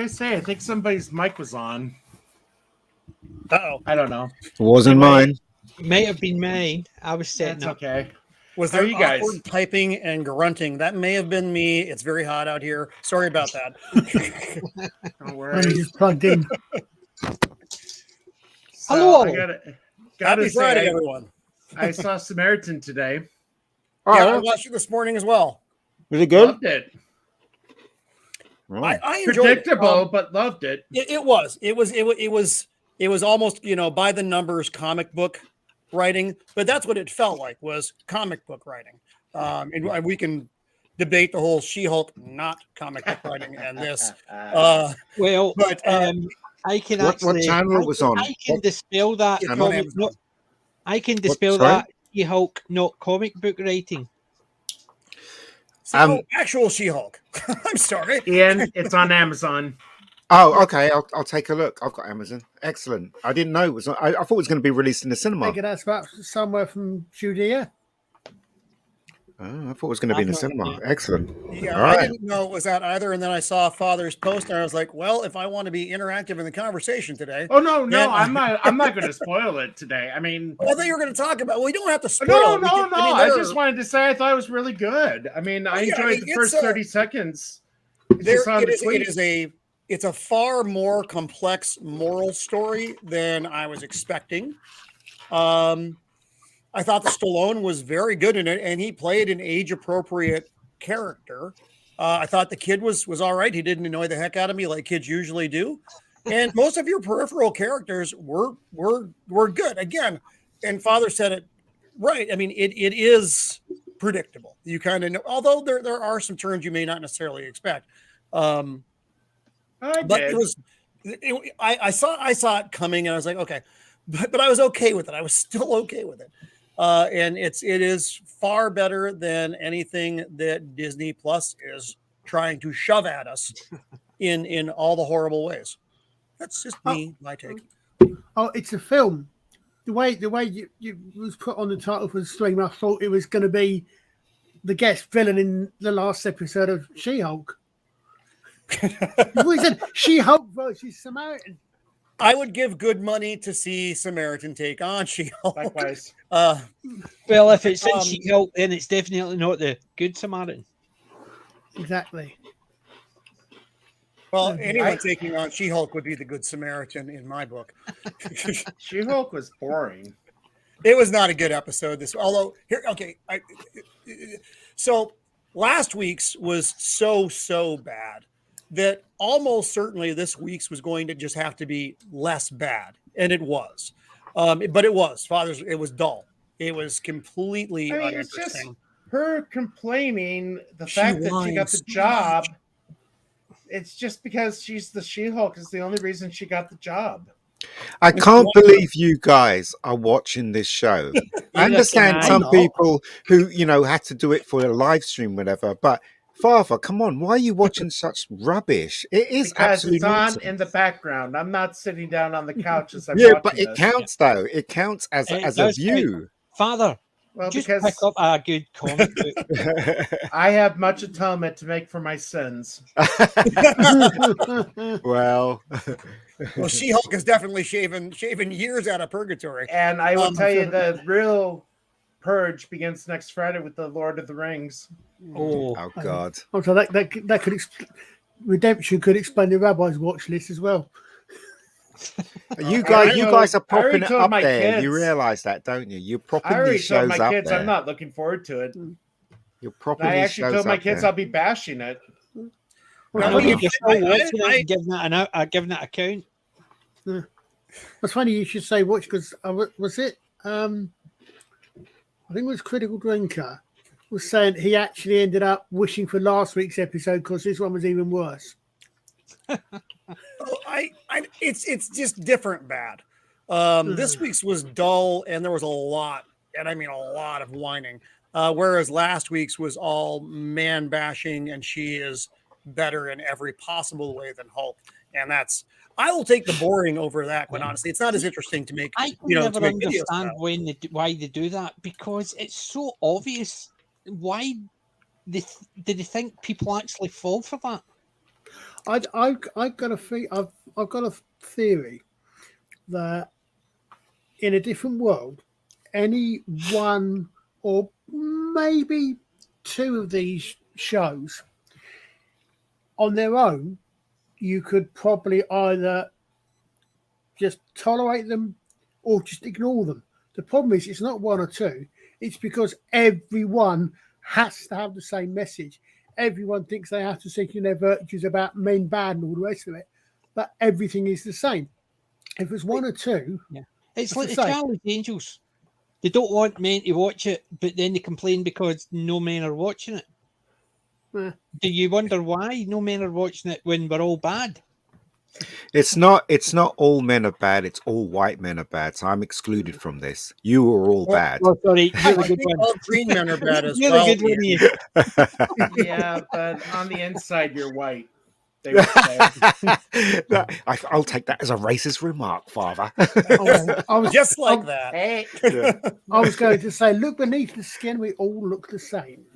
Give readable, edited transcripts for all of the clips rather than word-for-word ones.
I was gonna say, I think somebody's mic was on. Uh-oh. I don't know. It wasn't mine. May have been mine. I was setting That's up. okay. Was there awkward typing and grunting? That may have been me. It's very hot out here. Sorry about that. Don't worry. Just plugged in. Hello. I gotta Happy say, Friday, everyone. I saw Samaritan today. Oh, yeah, I watched it this morning as well. Was it good? Loved it. I enjoyed Predictable, it. but loved it. It was almost, by the numbers comic book writing, but that's what it felt like, was comic book writing. And we can debate the whole She-Hulk not comic book writing and this. I can actually. What channel it was on? I can dispel that. I can dispel Sorry? that She-Hulk not comic book writing. Actual She-Hulk. I'm sorry, Ian. It's on Amazon. Oh, okay. I'll take a look. I've got Amazon. Excellent. I didn't know it was. I thought it was going to be released in the cinema. I think that's about somewhere from Judea. Oh, I thought it was going to be in the cinema. Excellent. Yeah, All right. I didn't know it was out either. And then I saw Father's post, and I was like, "Well, if I want to be interactive in the conversation today." Oh no, I'm not. I'm not going to spoil it today. I mean, I thought you were going to talk about. Well, we don't have to spoil. No. I just wanted to say I thought it was really good. I mean, I enjoyed the first 30 seconds. It's a far more complex moral story than I was expecting. I thought the Stallone was very good in it, and he played an age-appropriate character. I thought the kid was all right. He didn't annoy the heck out of me like kids usually do. And most of your peripheral characters were good. Again, and Father said it right. I mean, it is predictable. You kind of know, although there are some turns you may not necessarily expect. But I saw it coming, and I was like, okay, but I was okay with it. I was still okay with it. And it is far better than anything that Disney Plus is trying to shove at us in all the horrible ways. That's just my take. Oh, it's a film. The way you was put on the title for the stream, I thought it was going to be the guest villain in the last episode of She-Hulk. We said She-Hulk versus Samaritan. I would give good money to see Samaritan take on She-Hulk. Likewise. Well, if it's in She-Hulk, then it's definitely not the good Samaritan. Exactly. Well, anyone taking on She-Hulk would be the good Samaritan in my book. She-Hulk was boring. It was not a good episode. So last week's was so bad that almost certainly this week's was going to just have to be less bad, and it was. But it was Father's. It was dull. It was completely It's just uninteresting. her complaining the She fact that she got whines the so job. much. It's just because she's the She-Hulk is the only reason she got the job. I can't believe you guys are watching this show. I understand some people who, had to do it for a live stream, whatever, but Father, come on, why are you watching such rubbish? It is Because absolutely it's on nonsense. in the background. I'm not sitting down on the couch as I'm Yeah, watching but it this. counts though. It counts as a view. Father, Well, just because pick up a good comic book. I have much atonement to make for my sins. Well, She-Hulk is definitely shaving years out of purgatory. And I will tell you the real purge begins next Friday with the Lord of the Rings. Oh God! Also, that could Redemption could explain the rabbi's watch list as well. You guys are propping it up there. Kids, You realize that, don't you? You're I propping already these told shows my up kids there. I'm not looking forward to it. You're propping I these actually shows told my up kids there. I'll be bashing it. Well, You're still watching it and giving it a count. It's funny you should say watch because was it? I think it was Critical Drinker was saying he actually ended up wishing for last week's episode because this one was even worse. It's just different bad. This week's was dull, and there was a lot, and I mean a lot of whining. Whereas last week's was all man bashing, and she is better in every possible way than Hulk, and I will take the boring over that. Quite honestly, it's not as interesting to make. I can never understand why they do that because it's so obvious. Why did they think people actually fall for that? I've got a theory that in a different world, any one or maybe two of these shows on their own, you could probably either just tolerate them or just ignore them. The problem is it's not one or two. It's because everyone has to have the same message. Everyone thinks they have to seek in their virtues about men bad and all the rest of it, but everything is the same. If it's one or two, it's like the Charlie's Angels. They don't want men to watch it, but then they complain because no men are watching it. Do you wonder why no men are watching it when we're all bad? It's not all men are bad. It's all white men are bad. So I'm excluded from this. You are all bad. Oh, sorry, you're the I good think one. all green men are bad as You're well. the good one. Yeah, but on the inside, you're white. They would say. I'll take that as a racist remark, Father. I was just like that. Hey. I was going to say, look beneath the skin. We all look the same.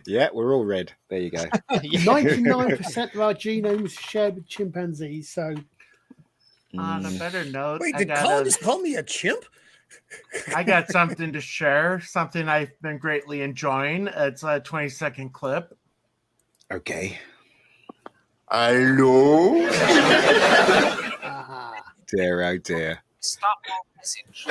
Yeah, we're all red. There you go. 99% of our genomes shared with chimpanzees. So, on a better note, Wait, did Colin just call me a chimp? I got something to share. Something I've been greatly enjoying. It's a 20-second clip. Okay. Hello? Dear, oh dear. Stop message.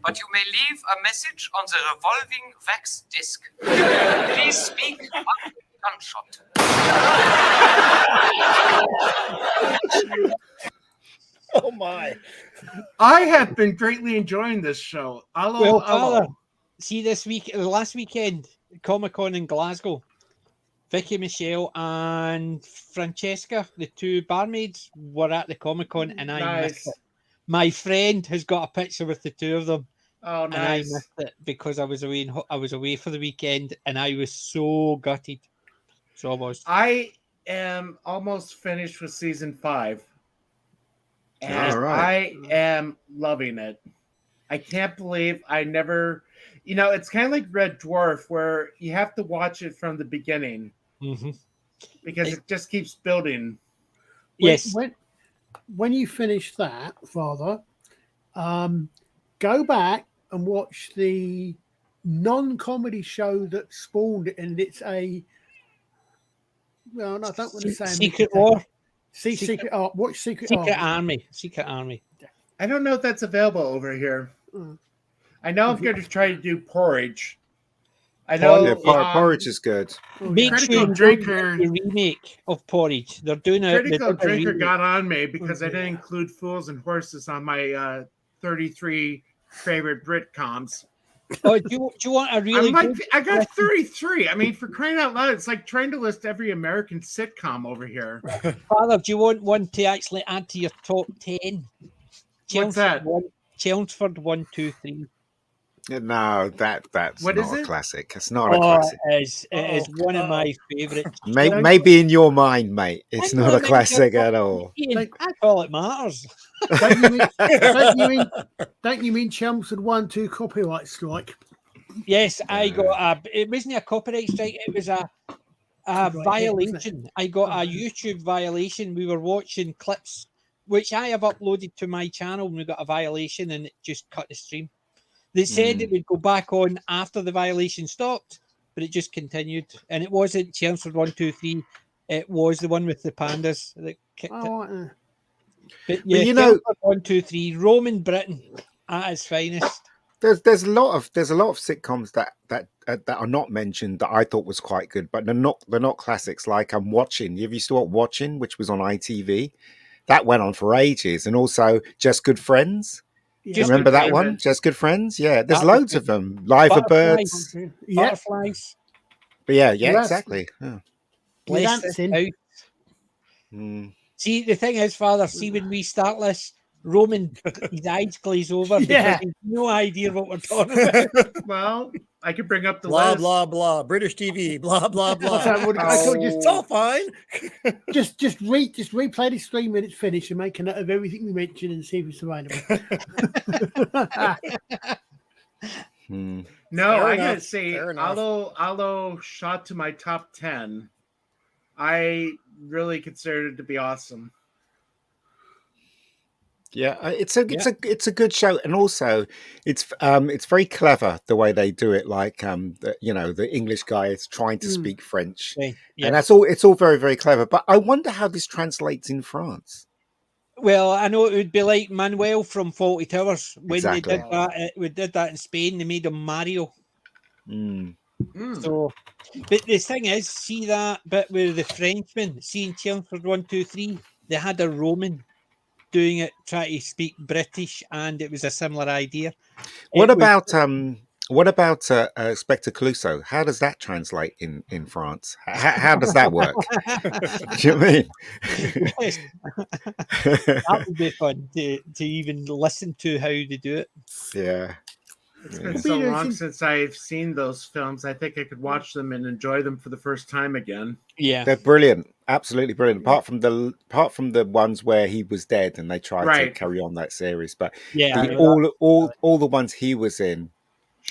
But you may leave a message on the revolving wax disc. Please speak after gunshot. Oh my! I have been greatly enjoying this show. Father, see this last weekend, Comic-Con in Glasgow. Vicky, Michelle, and Francesca, the two barmaids, were at the Comic-Con, and I missed it. My friend has got a picture with the two of them. Oh, nice! And I missed it because I was away for the weekend, and I was so gutted. So I was. I am almost finished with season 5, and I am loving it. I can't believe I never. It's kind of like Red Dwarf, where you have to watch it from the beginning because it just keeps building. Yes. When you finish that, Father, go back and watch the non-comedy show that spawned it, and it's a. Well, no, I don't want to say Secret War. Secret Art. Watch Secret Army. Secret Army. I don't know if that's available over here. I know I'm going to try to do Porridge. I know. Yeah, porridge is good. Make Critical sure you Drinker. the remake of Porridge. They're doing Critical a Drinker remake. got on me because I Oh, didn't yeah. include Fools and Horses on my 33 favorite Britcoms. Oh, do you want a really I'm like, good I got 33. I mean, for crying out loud, it's like trying to list every American sitcom over here. Father? Do you want one to actually add to your top 10? What's that? Chelmsford 1, 2, 3. No, that's What is not a it? classic. It's not a Oh, classic. it is one of my favorites. Maybe in your mind, mate, it's I not know, a classic at all. Ian, that's all it matters. Don't you mean Chelmsford 1-2 copyright strike? Yes, I got it wasn't a copyright strike, it was a violation. I got a YouTube violation. We were watching clips, which I have uploaded to my channel, and we got a violation and it just cut the stream. They said it would go back on after the violation stopped, but it just continued. And it wasn't Chelmsford 1, 2, 3. It was the one with the pandas that kicked it. But yeah, you know, Chelmsford 1, 2, 3, Roman Britain at its finest. there's a lot of sitcoms that are not mentioned that I thought was quite good, but they're not classics. Like I'm watching. Have you still watching, which was on ITV? That went on for ages, and also Just Good Friends. Yeah. Do you remember that one? Just Good Friends? Yeah, there's That was loads good. of them. Live of Butterflies. Birds. Yeah. Butterflies. But yeah, Yes. exactly. Yeah. Bless this dancing. house. Mm. See, the thing is, Father, see, when we start this, Roman, his eyes glaze over Yeah. because he's no idea what we're talking about. Well, I could bring up the Blah list. blah blah. British TV. Blah blah blah. I thought It's all fine. just replay the stream when it's finished and make a note of everything we mentioned and see if it's available. No, Fair I enough, gotta say, fair enough. although shot to my top 10, I really consider it to be awesome. Yeah, it's a good show, and also it's very clever the way they do it. Like the English guy is trying to speak French, Yeah. and that's all. It's all very very clever. But I wonder how this translates in France. Well, I know it would be like Manuel from Faulty Towers when Exactly. they did that. We did that in Spain. They made him Mario. So, but the thing is, see that bit with the Frenchman, seeing Chelmsford 1, 2, 3, they had a Roman doing it, trying to speak British, and it was a similar idea. What about Spectre Clouseau? How does that translate in France? How does that work? Do you know what I mean? Yes. That would be fun to even listen to how they do it. Yeah. It's been so long since I've seen those films. I think I could watch them and enjoy them for the first time again. Yeah, they're brilliant, absolutely brilliant. Apart from the ones where he was dead and they tried to carry on that series, but all the ones he was in,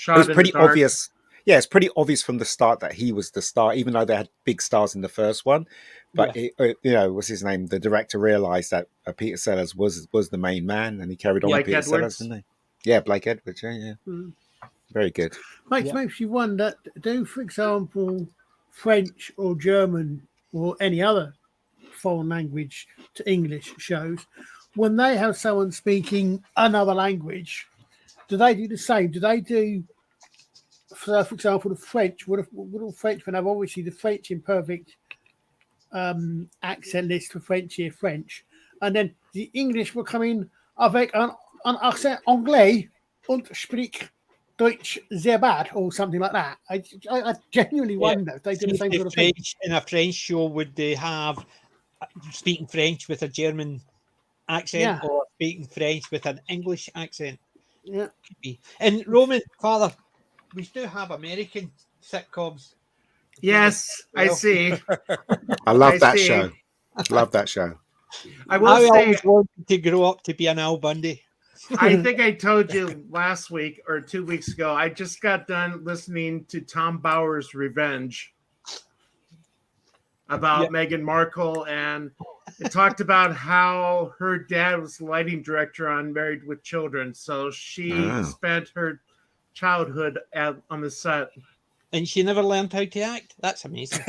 it was pretty obvious. Yeah, it's pretty obvious from the start that he was the star, even though they had big stars in the first one. But what's his name? The director realized that Peter Sellers was the main man, and he carried on with Peter Sellers, didn't he? Yeah, Blake Edwards. Yeah. Very good. Makes you wonder, do, for example, French or German or any other foreign language to English shows, when they have someone speaking another language, do they do the same? Do they do, for example, the French? Would all Frenchmen have obviously the French in perfect accent list for French here, French, and then the English will come in avec un accent anglais und spricht Deutsch sehr bad or something like that. I genuinely wonder if they do the same sort of thing. In a French show, would they have speaking French with a German accent or speaking French with an English accent? Yeah. Could be. And Roman, Father, we do have American sitcoms. Yes, I see. I love that show. Love that show. I always wanted to grow up to be an Al Bundy. I think I told you last week or 2 weeks ago, I just got done listening to Tom Bauer's Revenge about Meghan Markle, and it talked about how her dad was the lighting director on Married with Children. So she spent her childhood on the set. And she never learned how to act. That's amazing.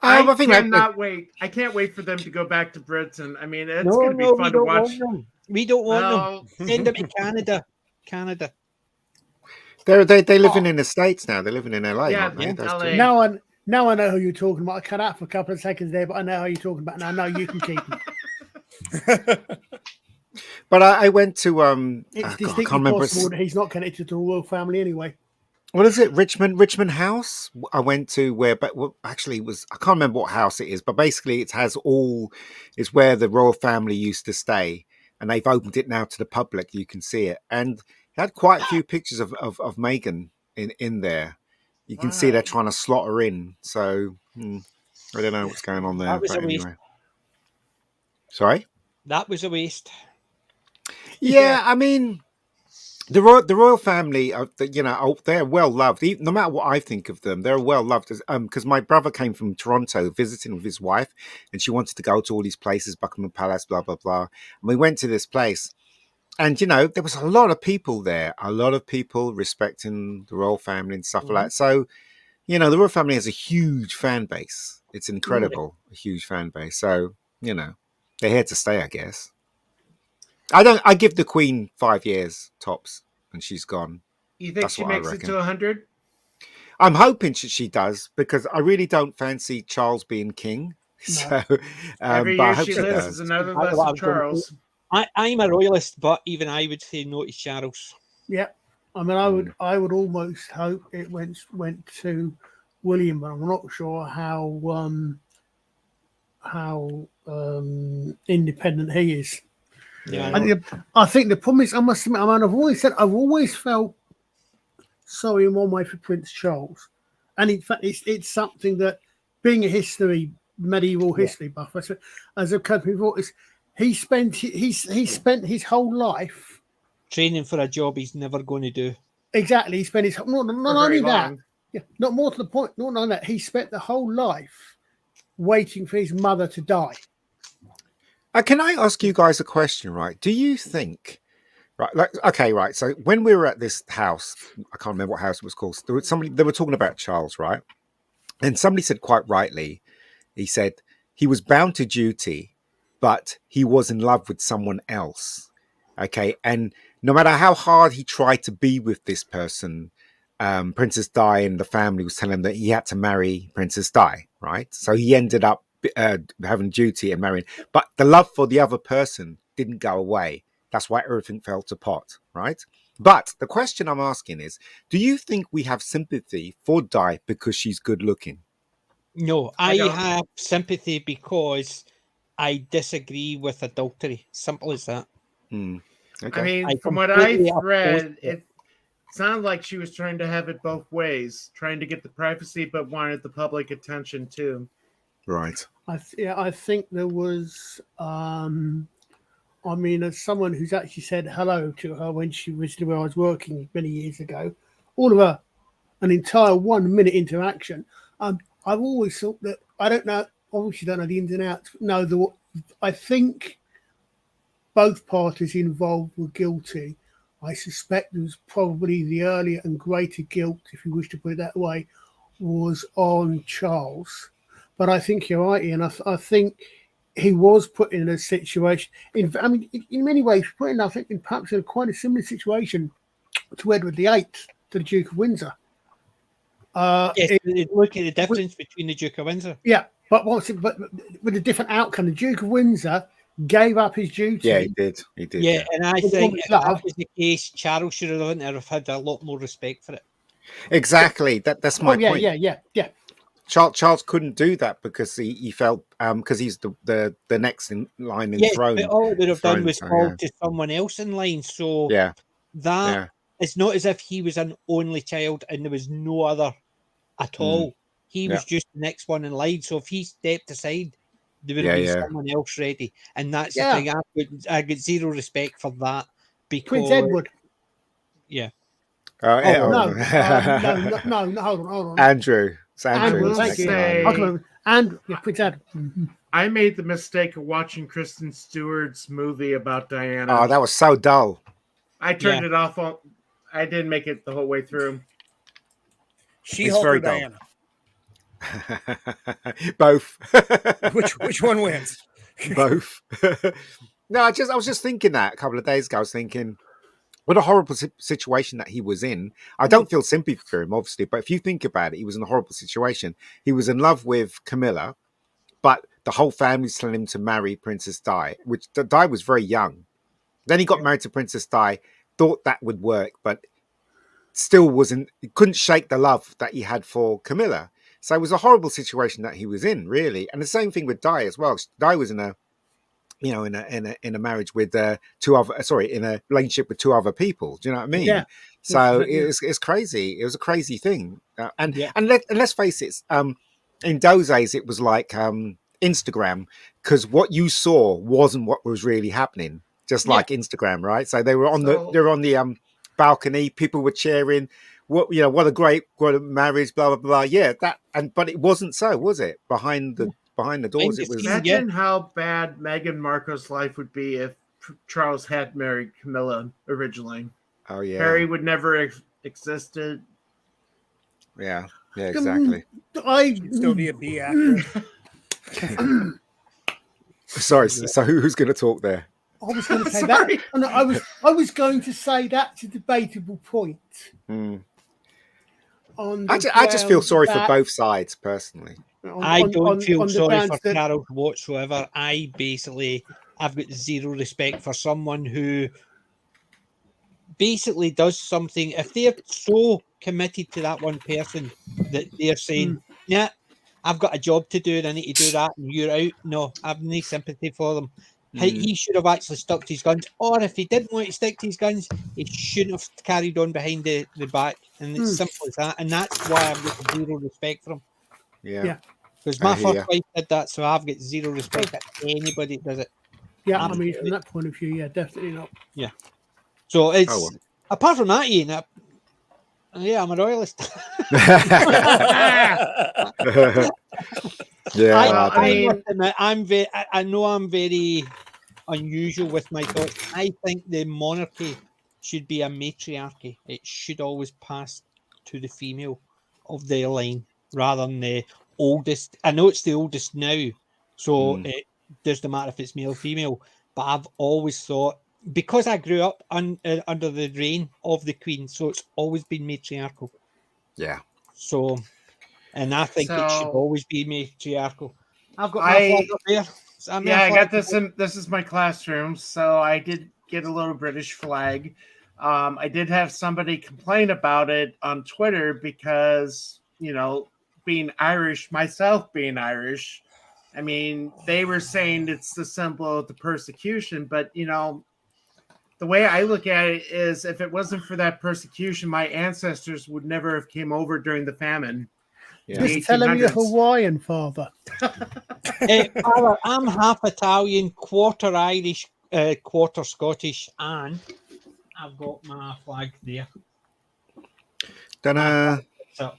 I cannot wait. I can't wait for them to go back to Britain. I mean, it's going to be fun to watch. We don't want them. Send them to Canada. They living in the States now. They're living in LA, Yeah, aren't they? Those LA. two. Now I know who you're talking about. I cut out for a couple of seconds there, but I know who you're talking about. Now I know you can keep them. But I went to It's I distinctly can't remember. possible that he's not connected to the royal family anyway. What is it? Richmond House. I went to where, but actually, it was I can't remember what house it is, but basically, it has all. It's where the royal family used to stay, and they've opened it now to the public. You can see it, and it had quite a few pictures of Meghan in there. You can see they're trying to slot her in. So I don't know what's going on there. That was But a waste. anyway, sorry. That was a waste. Yeah, I mean. The royal family, they're well loved. No matter what I think of them, they're well loved. Because my brother came from Toronto visiting with his wife, and she wanted to go to all these places, Buckingham Palace, blah blah blah. And we went to this place, and there was a lot of people there, a lot of people respecting the royal family and stuff like that. So, the royal family has a huge fan base. It's incredible, a huge fan base. So, they're here to stay, I guess. I give the Queen 5 years tops, and she's gone. You think she makes it to 100? I'm hoping she does, because I really don't fancy Charles being king. No. So, every year she lives is another less of Charles. I'm a royalist, but even I would say no to Charles. Yeah, I mean, I would almost hope it went to William, but I'm not sure how independent he is. Yeah, I think the problem is, I must admit, I've always felt sorry in one way for Prince Charles, and in fact, it's something that, being a medieval history buff, as a country voice, he spent his whole life training for a job he's never going to do. Exactly, he spent his not only that, not more to the point, not only that, he spent the whole life waiting for his mother to die. Can I ask you guys a question, right? Do you think, right, so when we were at this house, I can't remember what house it was called, they were talking about Charles, right? And somebody said quite rightly, he said he was bound to duty, but he was in love with someone else, okay? And no matter how hard he tried to be with this person, Princess Di and the family was telling him that he had to marry Princess Di, right? So he ended up having duty and marrying, but the love for the other person didn't go away. That's why everything fell to pot, right? But the question I'm asking is, do you think we have sympathy for Di because she's good looking? No, I have sympathy because I disagree with adultery. Simple as that. Okay. I mean, from what I've read, it sounded like she was trying to have it both ways, trying to get the privacy, but wanted the public attention too. Right. I think there was, as someone who's actually said hello to her when she visited where I was working many years ago, all of an entire 1 minute interaction. I've always thought that, I don't know, obviously don't know the ins and outs. No, I think both parties involved were guilty. I suspect there was probably the earlier and greater guilt, if you wish to put it that way, was on Charles. But I think you're right, Ian. I think he was put in a situation. In many ways, put in, I think, perhaps in quite a similar situation to Edward VIII, to the Duke of Windsor. Yes, look at the difference between the Duke of Windsor. Yeah, but with a different outcome. The Duke of Windsor gave up his duty. Yeah, he did. Yeah, and I think if that was the case, Charles should have had a lot more respect for it. Exactly. That's my point. Yeah. Charles couldn't do that because he felt because he's the next in line in throne. But all it would have done was fall to someone else in line. So it's not as if he was an only child and there was no other at all. He was just the next one in line. So if he stepped aside, there would have been someone else ready. And that's the thing. I get zero respect for that because Prince Edward. Yeah. No, hold on. Andrew. It's Andrew. Thank you. And Prince Edward. I made the mistake of watching Kristen Stewart's movie about Diana. Oh, that was so dull. I turned it off. I didn't make it the whole way through. She-Hulk or Diana? Both. Which one wins? Both. No, I was just thinking that a couple of days ago. I was thinking, what a horrible situation that he was in. I don't feel sympathy for him, obviously, but if you think about it, he was in a horrible situation. He was in love with Camilla, but the whole family's telling him to marry Princess Di, which Di was very young. Then he got married to Princess Di, thought that would work, but still he couldn't shake the love that he had for Camilla. So it was a horrible situation that he was in, really. And the same thing with Di as well. Di was in a marriage with in a relationship with two other people. Do you know what I mean? Yeah. So it's crazy. It was a crazy thing. And let's face it. In those days, it was like Instagram, because what you saw wasn't what was really happening. Just like Instagram, right? So they were on the balcony. People were cheering. What a great marriage, blah blah blah. Yeah, but it wasn't so, was it? Behind the doors, it was. Imagine how bad Meghan Markle's life would be if Charles had married Camilla originally. Oh yeah, Harry would never existed. Yeah, exactly. She'd still be a B actress. Sorry, so who's going to talk there? I was going to say that. No, I was going to say that's a debatable point. I just feel sorry for both sides personally. I don't feel sorry for Carol whatsoever. I've got zero respect for someone who basically does something. If they're so committed to that one person that they're saying, yeah, I've got a job to do and I need to do that, and you're out. No, I have no sympathy for them. He should have actually stuck to his guns, or if he didn't want to stick to his guns, he shouldn't have carried on behind the back. And it's simple as that. And that's why I've got zero respect for him. Yeah. Because my first wife did that, so I've got zero respect for anybody that does it. Yeah, I mean, from that point of view, yeah, definitely not. Yeah. So it's apart from that, Ian. I'm a royalist. Yeah, I know I'm very unusual with my thoughts. I think the monarchy should be a matriarchy. It should always pass to the female of their line rather than the oldest. I know it's the oldest now, so it doesn't matter if it's male or female. But I've always thought, because I grew up under the reign of the Queen, so it's always been matriarchal. Yeah. So, and I think it should always be matriarchal. I've got my flag up there. I got this. This is my classroom, so I did get a little British flag. I did have somebody complain about it on Twitter because, being Irish, myself being Irish, I mean, they were saying it's the symbol of the persecution, but, the way I look at it is, if it wasn't for that persecution, my ancestors would never have came over during the famine. Yeah. Just tell him you're Hawaiian, Father. Father, I'm half Italian, quarter Irish, quarter Scottish, and I've got my flag there. So,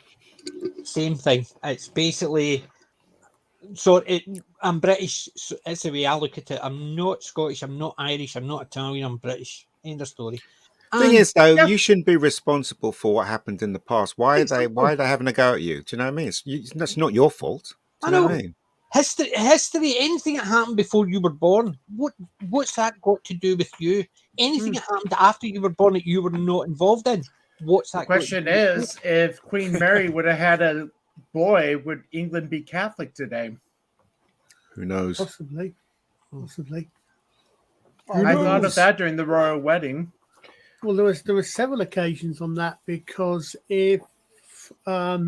same thing. It's basically... So I'm British. So it's the way I look at it. I'm not Scottish. I'm not Irish. I'm not Italian. I'm British. End of story. Thing is, though, you shouldn't be responsible for what happened in the past. Why are they having a go at you? Do you know what I mean? That's not your fault. Do you know what I mean? History. Anything that happened before you were born. What's that got to do with you? Anything that happened after you were born that you were not involved in. What's that? The question is, if Queen Mary would have had a boy, would England be Catholic today? Who knows? Possibly. I thought of that during the royal wedding. Well, there were several occasions on that, because if are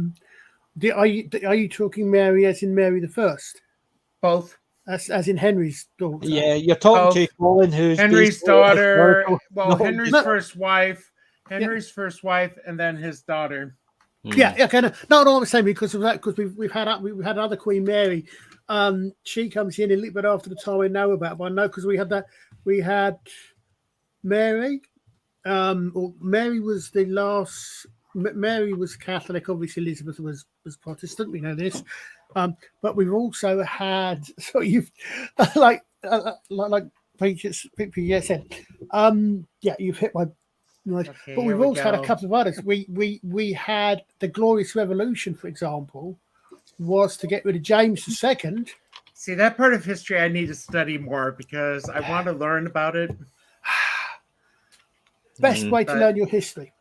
you talking Mary as in Mary the First? Both. As in Henry's daughter. Yeah, you're talking to Colin, who's Henry's daughter. Henry's first wife. Henry's first wife, and then his daughter. Yeah, okay. No, I'm saying because of that, because we've had another Queen Mary. She comes in a little bit after the time I know about, but I know because we had Mary. Mary was the last. Mary was Catholic. Obviously, Elizabeth was Protestant. We know this, but we've also had. So you've like Peter said. You've hit my. Okay, but we've also had a couple of others. We had the Glorious Revolution, for example, was to get rid of James II. See, that part of history I need to study more because I want to learn about it. Best way to learn your history.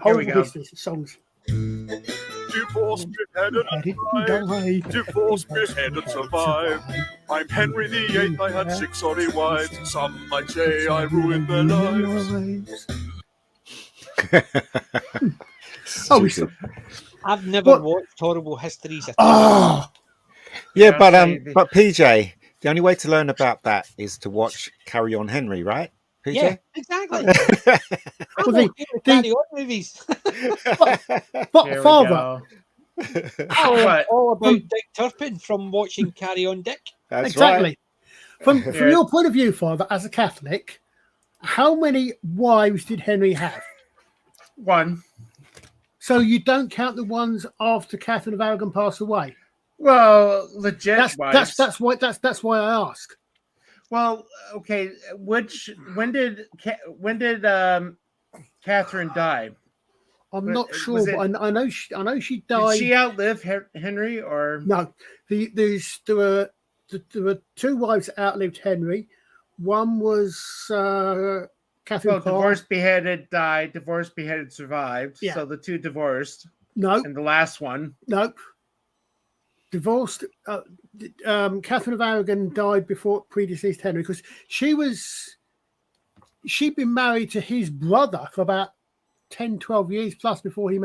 Here we Whole go. history songs. Divorce, beheaded, Died. divorce, beheaded, survived. I'm Henry VIII, I had 6 sorry wives. Some might say I ruined their lives. Stupid. I've never What? watched Horrible Histories at all. Oh, Yeah, Yeah, but PJ, the only way to learn about that is to watch Carry On Henry, right? PJ? Yeah, exactly. I'm Well, okay with Carry On movies. but Here we father, go. Oh, all about Um, Dick Turpin from watching Carry On Dick. That's exactly. right. From your point of view, father, as a Catholic, how many wives did Henry have? One. So you don't count the ones after Catherine of Aragon passed away. Well, legit wives. That's why I ask. Well, okay. When did Catherine die? I'm But not sure, was but I know she died. Did she outlive Henry or No, there were 2 wives that outlived Henry. One was Catherine Parr. divorced, beheaded, died. Divorced, beheaded, survived. Yeah. So the 2 divorced, No, and the last one. nope. Divorced. Catherine of Aragon died before predeceased Henry because she'd been married to his brother for about 10, 12 years plus before his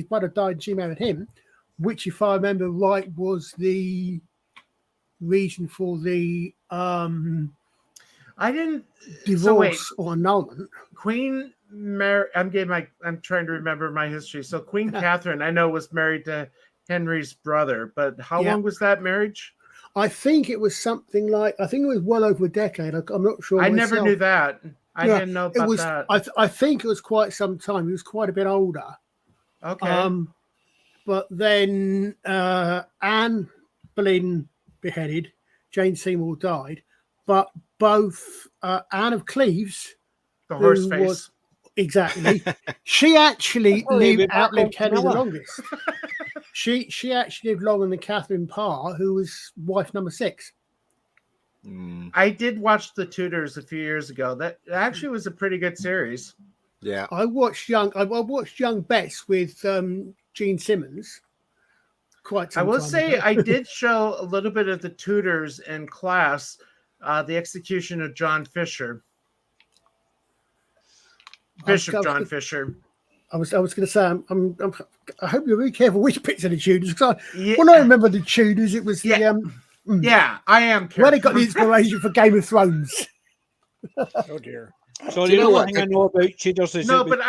brother died and she married him, which, if I remember right, was the reason for the I didn't divorce or annulment. Queen Mary. I'm trying to remember my history. So Queen Catherine, I know, was married to Henry's brother, but how long was that marriage? I think it was something like, I think it was well over a decade. I'm not sure. I never knew that. I didn't know about that. I think it was quite some time. He was quite a bit older. Okay. But then Anne Boleyn beheaded, Jane Seymour died, but both Anne of Cleves, the horse face. Exactly. She actually outlived Henry the longest. She actually lived longer than Catherine Parr, who was wife number 6. I did watch The Tudors a few years ago. That actually was a pretty good series. Yeah. I watched Young Bess with Gene Simmons. I will say I did show a little bit of The Tudors in class, The Execution of John Fisher. Bishop John Fisher. I was going to say, I hope you're really careful which bits of the Tudors, because when I remember the Tudors, it was yeah, I am careful. Where they got the inspiration for Game of Thrones. Oh dear. So the only thing I know about Tudors is but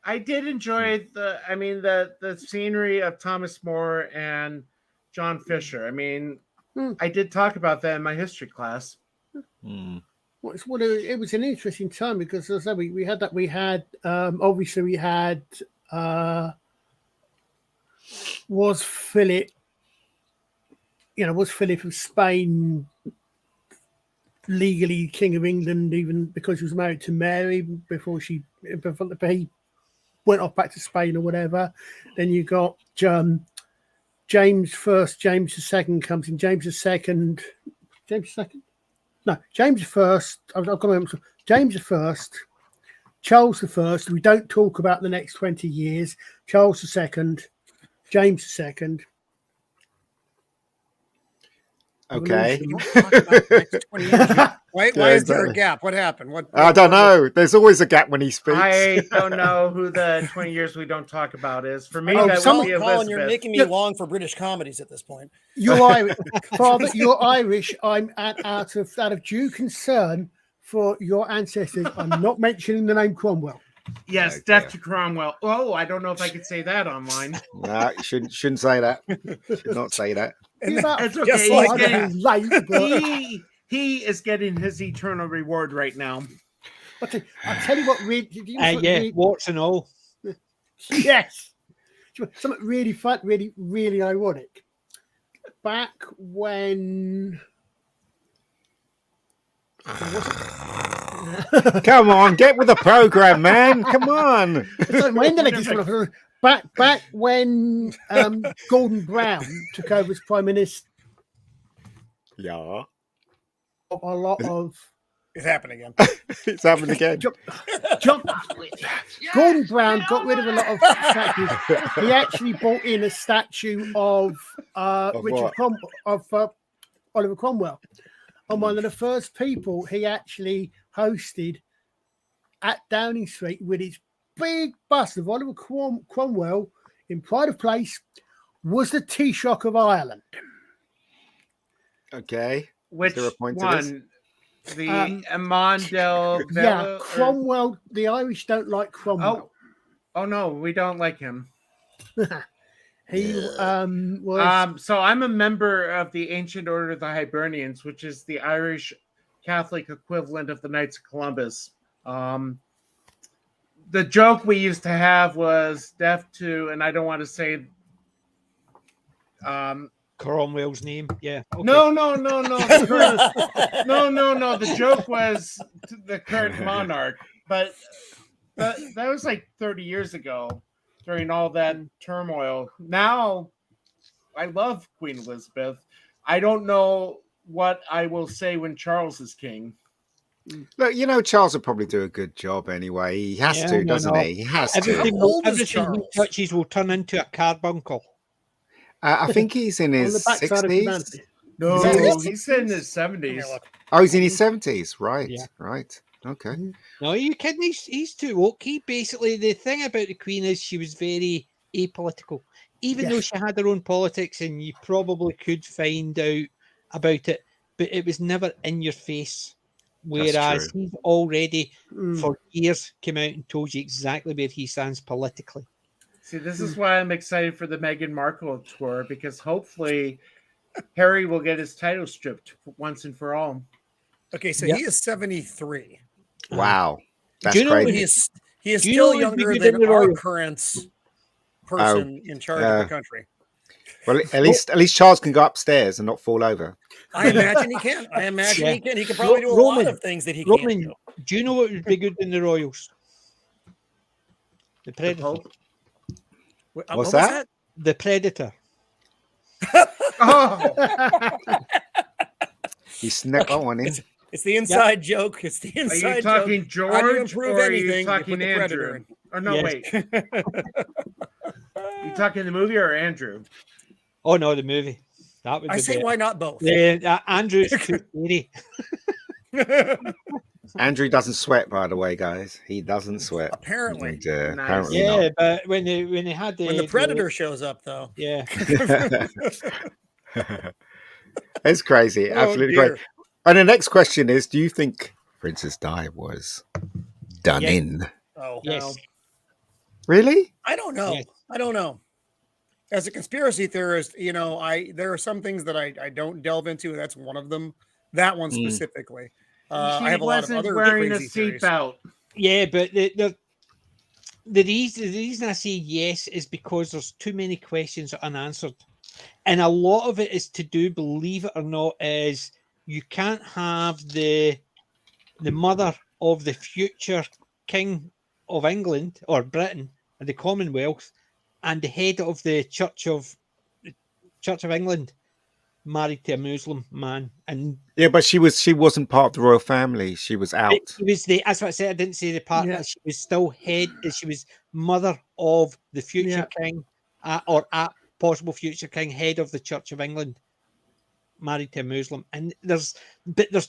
I did enjoy the scenery of Thomas More and John Fisher. I mean, I did talk about that in my history class. It was an interesting time because, as I said, we had that. We had obviously we had was Philip of Spain legally King of England, even because he was married to Mary before he went off back to Spain or whatever. Then you got James first, James II comes in. James II. No, James I. I've got my James I, Charles I. We don't talk about the next 20 years. Charles II, James II. Okay. Why is there a gap? What happened? I don't know. There's always a gap when he speaks. I don't know who the 20 years we don't talk about is. For me, that would be Elizabeth. Colin, you're making me long for British comedies at this point. You're Irish, Father. You're Irish. I'm out of due concern for your ancestors. I'm not mentioning the name Cromwell. Yes, death to Cromwell. Oh, I don't know if I could say that online. No, you shouldn't say that. Should not say that. It's okay. He is getting his eternal reward right now. I'll tell you what. Warts and all. Yes. Something really fun, really ironic. Back when. Come on, get with the program, man. Come on. Back when Gordon Brown took over as Prime Minister. Yeah. A lot of It's happened again. It's happened again. Gordon Brown got rid of a lot of statues. He actually brought in a statue of Oliver Cromwell, and one of the first people he actually hosted at Downing Street with his big bust of Oliver Cromwell in Pride of Place was the Taoiseach of Ireland. Okay. Which there a point to this? one? The Amandel. Yeah, Cromwell. The Irish don't like Cromwell. Oh no, we don't like him. He was. So I'm a member of the Ancient Order of the Hibernians, which is the Irish Catholic equivalent of the Knights of Columbus. The joke we used to have was deaf to, and I don't want to say Cromwell's name. Yeah. Okay. No. The The joke was the current monarch, but that was like 30 years ago during all that turmoil. Now, I love Queen Elizabeth. I don't know what I will say when Charles is king. Look, Charles will probably do a good job anyway. He has to, doesn't he? He has everything to. Everything he touches will turn into a carbuncle. I think he's in his 60s. No, he's in his 70s. Oh, he's in his 70s. Right, Yeah. right. Okay. No, are you kidding? He's too woke. He basically, the thing about the Queen is she was very apolitical. Even though she had her own politics and you probably could find out about it, but it was never in your face. Whereas he's already, for years, come out and told you exactly where he stands politically. See, this is why I'm excited for the Meghan Markle tour, because hopefully Harry will get his title stripped once and for all. Okay, so he is 73. Wow. That's crazy. He is still younger than our current person in charge of the country. Well, at least Charles can go upstairs and not fall over. I imagine he can. He can. He can probably do a lot of things that he can't do. Do you know what would be good in the Royals? The Predator. What's that? The Predator. You snuck that one in. It's the inside joke. It's the inside joke. Are you talking George, How do you improve or anything? are you talking Andrew? Or no, wait. You talking the movie or Andrew? Oh no, the movie. That would. I say, why not both? Andrew's too scary. Andrew doesn't sweat, by the way, guys. He doesn't sweat. Apparently. And, apparently yeah, not. but when they had when the Predator shows up, though. Yeah. It's crazy. Absolutely great. And the next question is, do you think Princess Di was done in? Oh, yes. No. Really? I don't know. Yes. I don't know. As a conspiracy theorist, there are some things that I don't delve into, and that's one of them. That one specifically. I have a lot of other wearing a crazy seatbelt. Yeah, but the reason I say yes is because there's too many questions unanswered, and a lot of it is to do, believe it or not, is you can't have the mother of the future King of England or Britain and the Commonwealth and the head of the Church of England married to a Muslim man. And yeah, but she wasn't part of the royal family. She was out. She was that's what I said. I didn't say the part that she was still head. She was mother of the future king or a possible future king, head of the Church of England, married to a Muslim. And there's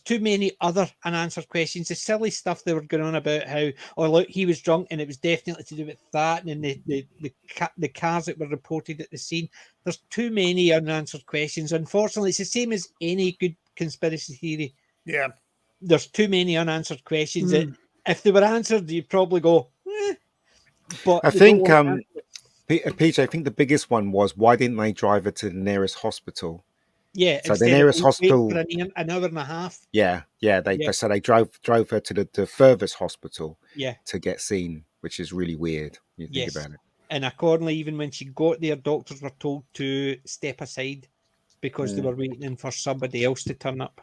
too many other unanswered questions. The silly stuff they were going on about how, look, he was drunk and it was definitely to do with that, and then the cars that were reported at the scene. There's too many unanswered questions. Unfortunately, it's the same as any good conspiracy theory. Yeah. There's too many unanswered questions that if they were answered, you'd probably go, But I think, PJ, I think the biggest one was, why didn't they drive her to the nearest hospital? Yeah, so the nearest hospital for an hour and a half. Yeah. So they drove her to the furthest hospital. Yeah. To get seen, which is really weird. You think about it. And accordingly, even when she got there, doctors were told to step aside because they were waiting for somebody else to turn up.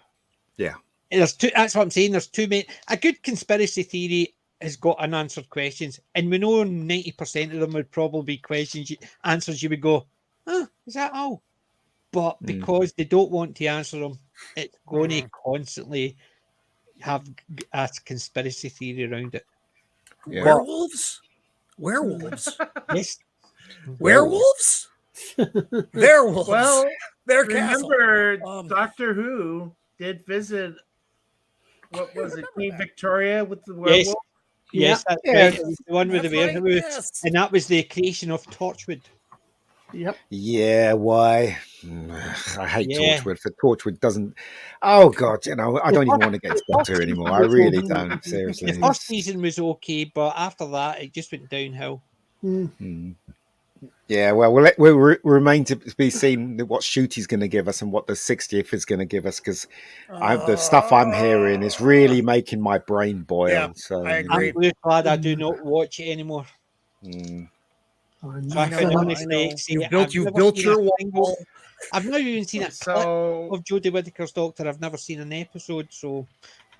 Yeah. That's what I'm saying. There's too many. A good conspiracy theory has got unanswered questions, and we know 90% of them would probably be answers you would go, is that all? But because they don't want to answer them, it's going to constantly have a conspiracy theory around it. Yeah. Werewolves? Werewolves? Yes. Werewolves? Werewolves. Well, Their castle. remember, Doctor Who did visit. What was it, Queen Victoria with the Yes. werewolf? Yes, that's Yeah. right. It was the one with That's the right, werewolf, yes. and that was the creation of Torchwood. Yep. Yeah, why? I hate Yeah. Torchwood. For Torchwood doesn't. Oh God, I don't even want to get into Doctor first anymore. season I was really okay. don't. Seriously. The first season was okay, but after that, it just went downhill. Mm. Yeah, well, we'll remain to be seen what Shooty's going to give us and what the 60th is going to give us, because the stuff I'm hearing is really making my brain boil. Yeah, so I you know. agree. I'm really glad I do not watch it anymore. Mm. So I can honestly say You've I've built never seen your a wall. single- I've not even seen a clip So of Jodie Whittaker's Doctor. I've never seen an episode, so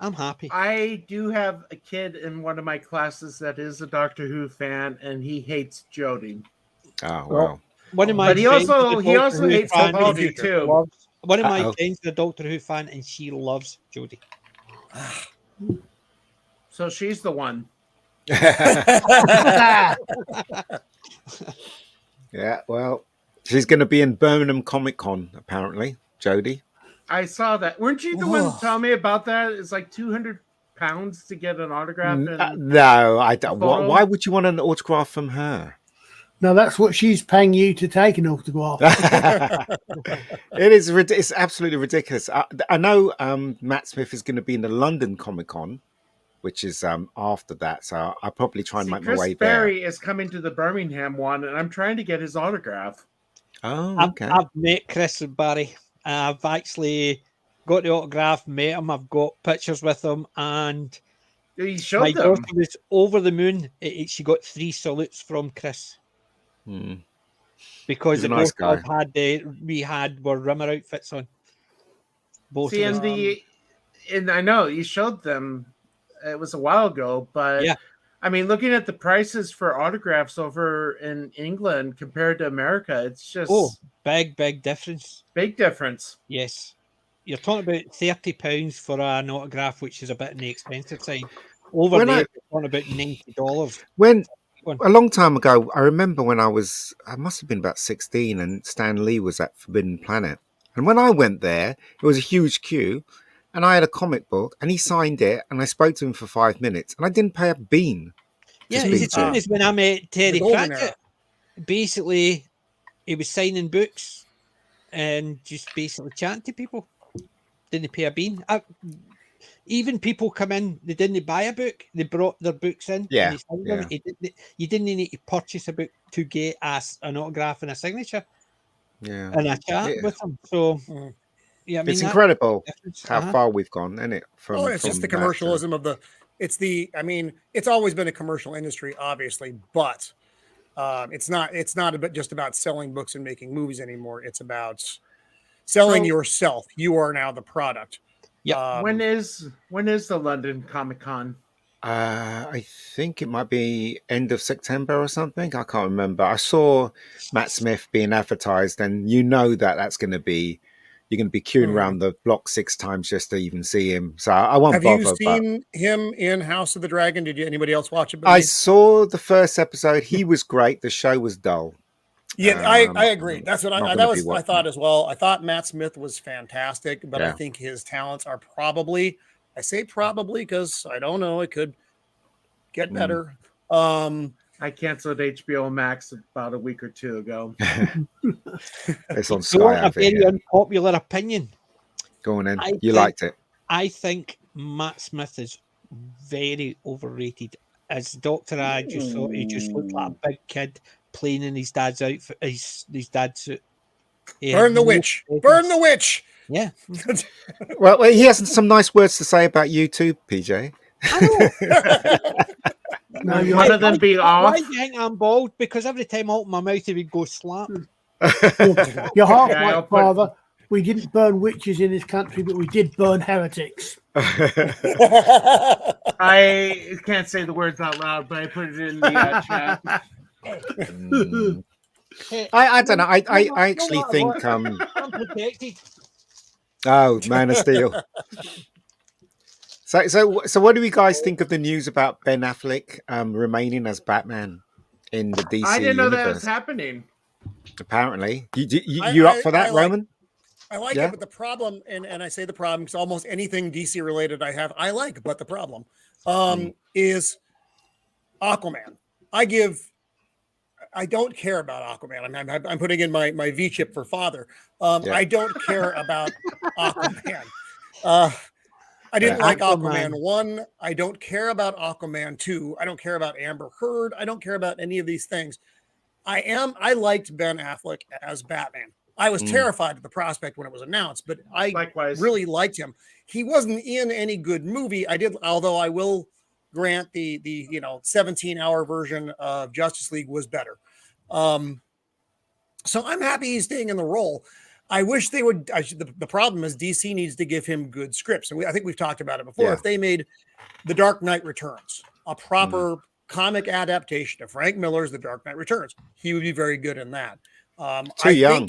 I'm happy. I do have a kid in one of my classes that is a Doctor Who fan, and he hates Jodie. Oh well. One of my But he friends also is a Doctor Who hates fan, Capaldi and too. loves- One of my Uh-oh. friends is a Doctor Who fan, and she loves Jodie. So she's the one. Yeah, well, she's going to be in Birmingham Comic Con apparently, Jodie. I saw that. Weren't you the one to tell me about that? It's like £200 to get an autograph. No, I don't. photo? Why would you want an autograph from her? No, that's what she's paying you to take an autograph. It is. It's absolutely ridiculous. I know Matt Smith is going to be in the London Comic Con, which is after that. So I'll probably try and make my Chris way Berry is coming to the Birmingham one, and I'm trying to get his autograph. there. Oh, okay. I've met Chris and Barry. I've actually got the autograph, met him. I've got pictures with him, and He my showed them. daughter was over the moon. She got 3 salutes from Chris because He's a the nice both guy. were rimmer outfits on. Both See, of us. and I know you showed them. It was a while ago, but Yeah. I mean, looking at the prices for autographs over in England compared to America, it's just big difference. big difference. Yes, you're talking about £30 for an autograph, which is a bit on the expensive side. Over When there, I- you're talking about $90. When Go on. a long time ago, I remember when I must have been about 16, and Stan Lee was at Forbidden Planet. And when I went there, it was a huge queue, and I had a comic book, and he signed it, and I spoke to him for 5 minutes, and I didn't pay a bean. Yeah, speak it's the to. same as when I met Terry golden Pratchett. era. Basically, he was signing books and just basically chatting to people. Didn't pay a bean. Even people come in, they didn't buy a book, they brought their books in. Yeah, and they signed them. You didn't need to purchase a book to get an autograph and a signature Yeah, and a chat with them. So, yeah, I mean, it's incredible difference. how far we've gone, isn't it? Oh, it's just the that to- commercialism of the. I mean, it's always been a commercial industry, obviously, but it's not just about selling books and making movies anymore. It's about selling yourself. You are now the product. Yeah. When is the London Comic Con? I think it might be end of September or something. I can't remember. I saw Matt Smith being advertised, and that's going to be. You're going to be queuing around the block 6 times just to even see him. So I won't Have bother. you seen him in House of the Dragon? Did anybody else watch it? I saw the first episode. He was great. The show was dull. Yeah, I agree. That's what I thought as well. I thought Matt Smith was fantastic, but I think his talents are probably, I say probably because I don't know, it could get better. I canceled HBO Max about a week or 2 ago. It's on So Sky. a very unpopular opinion. Go on in. I You think- liked it. I think Matt Smith is very overrated. As Doctor, I just thought he just looked like a big kid playing in his dad's outfit, his dad's suit. Burn the witch! Burn the witch! Yeah. Well, he has some nice words to say about you too, PJ. No, you're One of them being off. Why do you think I'm bald? Because every time I open my mouth, it would go slap. You're half Yeah, I'll right, Father. We didn't burn witches in this country, but we did burn heretics. I can't say the words out loud, but I put it in the chat. I don't know. I actually think I'm protected. oh, Man of Steel. So what do you guys think of the news about Ben Affleck remaining as Batman in the DC I didn't know that was universe? happening. Apparently, you up for that, Roman? I like Yeah? it, but the problem, and I say the problem because almost anything DC related I like, but the problem is Aquaman. I don't care about Aquaman. I'm putting in my V chip for father. I don't care about Aquaman. I didn't like Aquaman 1. I don't care about Aquaman 2. I don't care about Amber Heard. I don't care about any of these things. I liked Ben Affleck as Batman. I was terrified of the prospect when it was announced, but I really liked him. He wasn't in any good movie. Although I will grant the 17-hour version of Justice League was better. So I'm happy he's staying in the role. I wish they would. The problem is DC needs to give him good scripts, and I think we've talked about it before. Yeah. If they made The Dark Knight Returns a proper comic adaptation of Frank Miller's The Dark Knight Returns, he would be very good in that. Too young.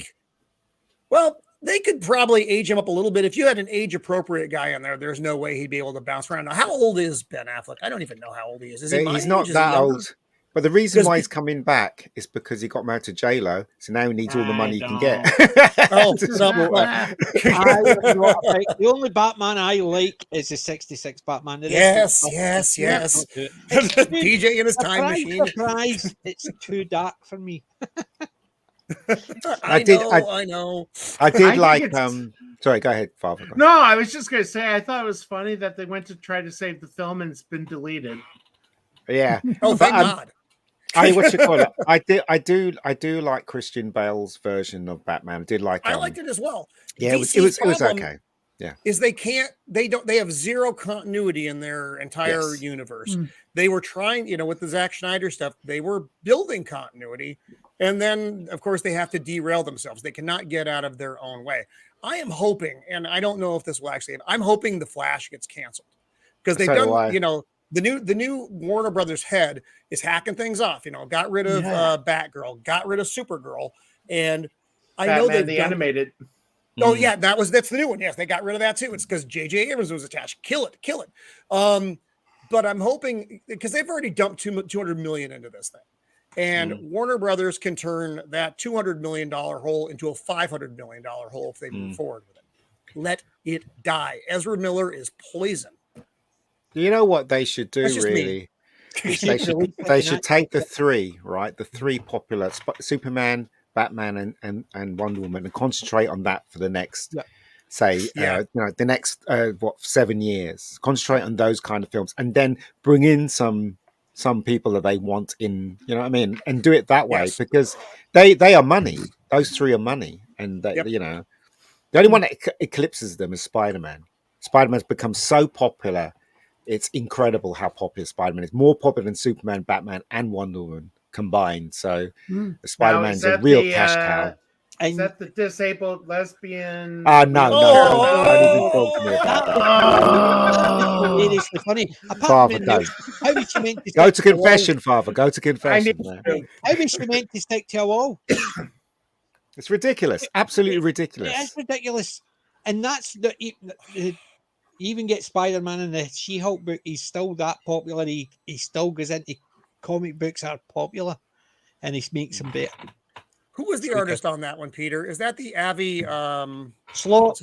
Well, they could probably age him up a little bit. If you had an age-appropriate guy in there, there's no way he'd be able to bounce around. Now, how old is Ben Affleck? I don't even know how old he is. He's not that old. But the reason why he's coming back is because he got married to J-Lo, so now he needs all the money he can get. The only Batman I like is the 66 Batman. Yes. DJ in his time machine. Surprise, it's too dark for me. I know. I did like. Sorry, go ahead, Father. No, I was just gonna say I thought it was funny that they went to try to save the film and it's been deleted. Yeah. Oh, thank God. I do like Christian Bale's version of Batman. I did like. I liked it as well. Yeah, it was okay. Yeah, is they have zero continuity in their entire universe. They were trying, with the Zack Snyder stuff, they were building continuity, and then of course they have to derail themselves. They cannot get out of their own way. I am hoping, and I don't know if this will actually. I'm hoping the Flash gets canceled because they've done. The new Warner Brothers head is hacking things off. Got rid of Batgirl, got rid of Supergirl, and I know they've animated. Oh yeah, that's the new one. Yes, they got rid of that too. It's because J.J. Abrams was attached. Kill it. But I'm hoping because they've already dumped $200 million into this thing, and Warner Brothers can turn that $200 million hole into a $500 million hole if they move forward with it. Let it die. Ezra Miller is poison. You know what they should do, really? They should take the three popular Superman, Batman, and Wonder Woman, and concentrate on that for the next, the next 7 years. Concentrate on those kind of films, and then bring in some people that they want in. You know what I mean? And do it that way because they are money. Those three are money, and the only one that eclipses them is Spider-Man. Spider-Man's become so popular. It's incredible how popular Spider-Man is. More popular than Superman, Batman, and Wonder Woman combined. So Spider-Man's a real cash cow. Is that the disabled lesbian? No. Don't even talk to me about that. It is funny. Father, how was she meant to go to confession, Father. Go to confession. How was she meant to stick to a wall? It's ridiculous. Absolutely ridiculous. It is ridiculous. And that's the even get Spider-Man in the She-Hulk book, he's still that popular. He still goes into comic books that are popular, and he makes them better. Who was the artist on that one, Peter? Is that the Avi Slot,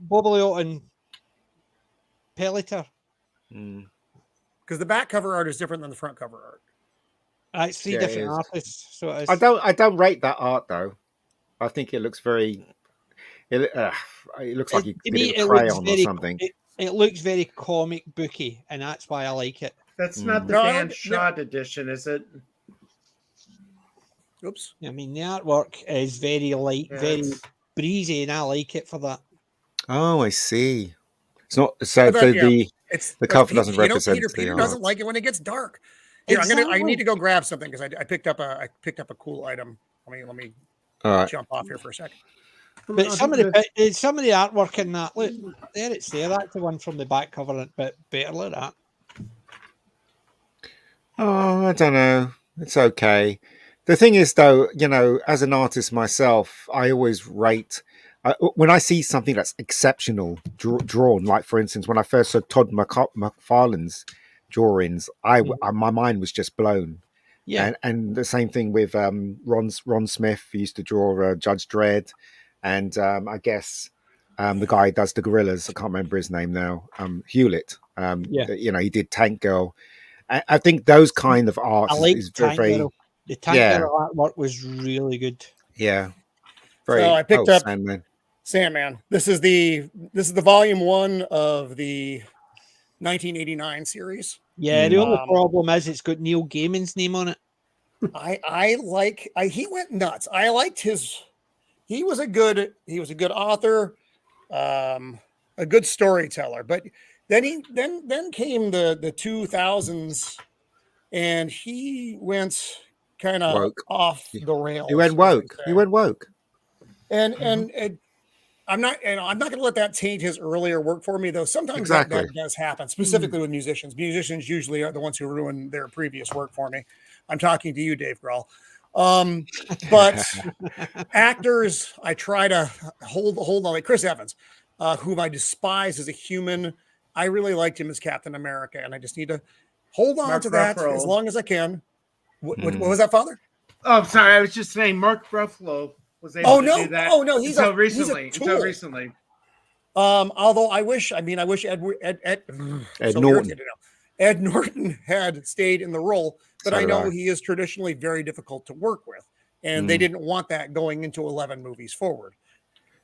Bobolio, and Pelleter? Because the back cover art is different than the front cover art. It's three different artists. So it is. I don't rate that art though. I think it looks very. It looks like you did a crayon or something. It looks very comic booky, and that's why I like it. That's not the Dan Shot edition, is it? Oops. I mean, the artwork is very light, very breezy, and I like it for that. Oh, I see. It's not so. The cover doesn't represent. Peter doesn't like it when it gets dark. Here, exactly. I need to go grab something because I picked up a cool item. Let me jump off here for a second. But some of the artwork in that, look, there it's there. That's the one from the back cover, but better look at that. Oh, I don't know. It's okay. The thing is, though, as an artist myself, I always rate when I see something that's exceptional drawn, like for instance, when I first saw Todd McFarlane's drawings, my mind was just blown. Yeah. And the same thing with Ron Smith, who used to draw Judge Dredd, and I guess the guy who does the gorillas, I can't remember his name now, Hewlett. He did Tank Girl. I think those kind of arts is very, very. The Tank Girl artwork was really good. Yeah. Very. So I picked up Sandman. This is the volume 1 of the 1989 series. Yeah, the only problem is it's got Neil Gaiman's name on it. He went nuts. I liked he was a good author, a good storyteller, but then came the 2000s and he went kind of off the rails. He went woke. And I'm not going to let that taint his earlier work for me, though. Sometimes that does happen, specifically with musicians. Musicians usually are the ones who ruin their previous work for me. I'm talking to you, Dave Grohl. But actors, I try to hold on. Like Chris Evans, whom I despise as a human. I really liked him as Captain America, and I just need to hold on to that as long as I can. What was that, Father? Oh, I'm sorry. I was just saying Mark Ruffalo was able to do that. Oh no, until recently. Although I wish Ed Norton had stayed in the role, but I know he is traditionally very difficult to work with, and they didn't want that going into 11 movies forward.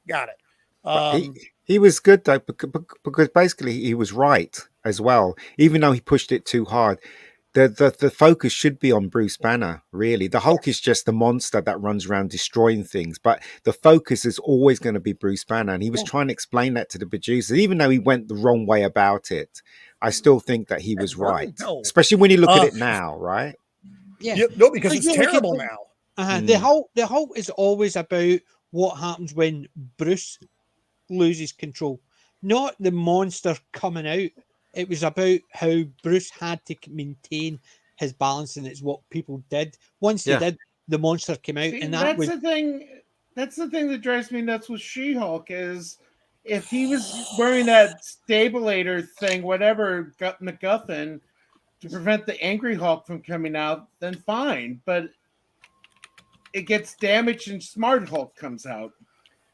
Got it. He was good though, because basically he was right as well, even though he pushed it too hard. The focus should be on Bruce Banner, really. The Hulk is just the monster that runs around destroying things, but the focus is always going to be Bruce Banner. And he was trying to explain that to the producers, even though he went the wrong way about it. I still think that he was right, especially when you look at it now, right? Yeah, no, because it's terrible now. The Hulk is always about what happens when Bruce loses control, not the monster coming out. It was about how Bruce had to maintain his balance, and it's what people did. Once they did, the monster came out. And that's the thing. That's the thing that drives me nuts with She-Hulk is if he was wearing that stabilator thing, whatever MacGuffin, to prevent the angry Hulk from coming out, then fine. But it gets damaged and Smart Hulk comes out.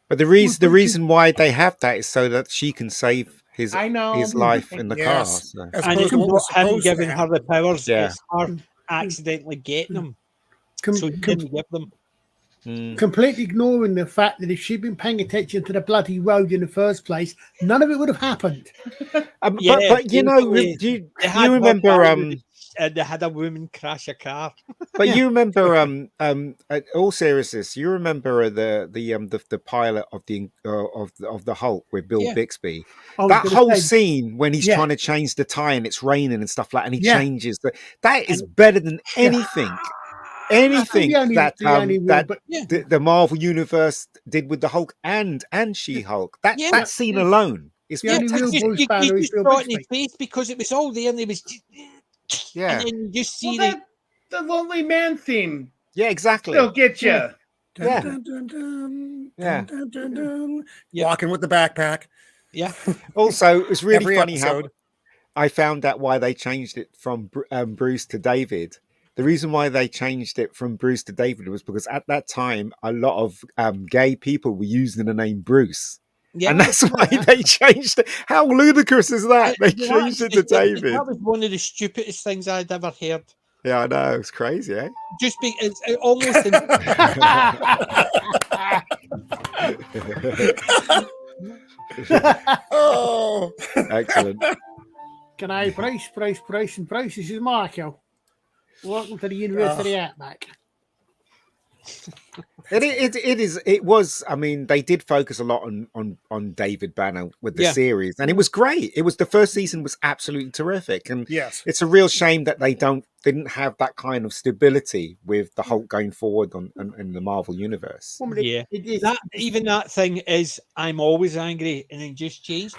But the reason why they have that is so that she can save his life in the car. So. And it's not him giving her the powers, it's her accidentally getting them. So he didn't give them. Completely ignoring the fact that if she'd been paying attention to the bloody road in the first place, none of it would have happened. But you know, you remember they had a woman crash a car. But you remember, all seriousness, you remember the pilot of the Hulk with Bill Bixby. That whole scene when he's trying to change the tie and it's raining and stuff like, and he changes that is better than anything. The Marvel Universe did with the Hulk and She-Hulk. That scene alone is fantastic. You just saw it in his face because it was all there, and it was. And then you just see the Lonely Man theme. Yeah, exactly. They'll get you. Walking with the backpack. Yeah. Also, it was really funny how I found out why they changed it from Bruce to David. The reason why they changed it from Bruce to David was because at that time, a lot of gay people were using the name Bruce. Yeah, and that's why they changed it. How ludicrous is that? They changed it to David. That was one of the stupidest things I'd ever heard. Yeah, I know. It's crazy, eh? Just it's almost. Oh, excellent. Can I price? This is Michael. Welcome to the University Outback. It was. I mean, they did focus a lot on David Banner with the series, and it was great. It was the first season was absolutely terrific, and it's a real shame that they didn't have that kind of stability with the Hulk going forward in the Marvel universe. That thing is, I'm always angry, and it just changed.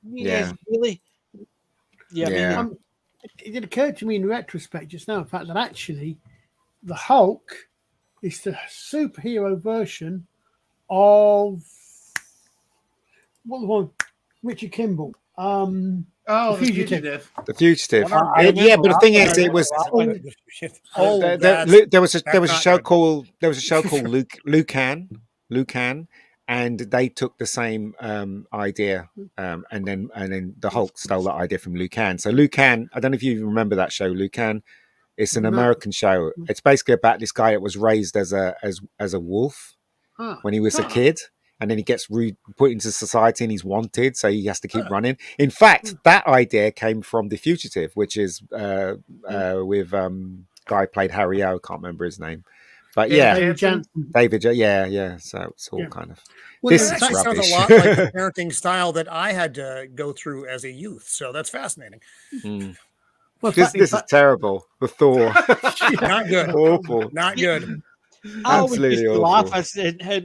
Really. Yeah. I mean, it occurred to me in retrospect just now, the fact that actually the Hulk is the superhero version of what the one? Richard Kimball. Oh, The the Fugitive. fugitive. The Fugitive. I Yeah, but the thing is, it was there was a show called Lucan, and they took the same idea, and then the Hulk stole that idea from Lucan. So Lucan, I don't know if you remember that show, Lucan. It's an American show. It's basically about this guy that was raised as a wolf when he was a kid, and then he gets put into society and he's wanted, so he has to keep running. In fact, that idea came from The Fugitive, which is with guy who played Harry O. I can't remember his name, but David Jansen. David. Yeah. So it's all kind of. Well, This it is actually sounds rubbish. a lot like the parenting style that I had to go through as a youth. So that's fascinating. Well, This is terrible. The Thor. Not good. Awful. Not good. I always Absolutely used to awful. laugh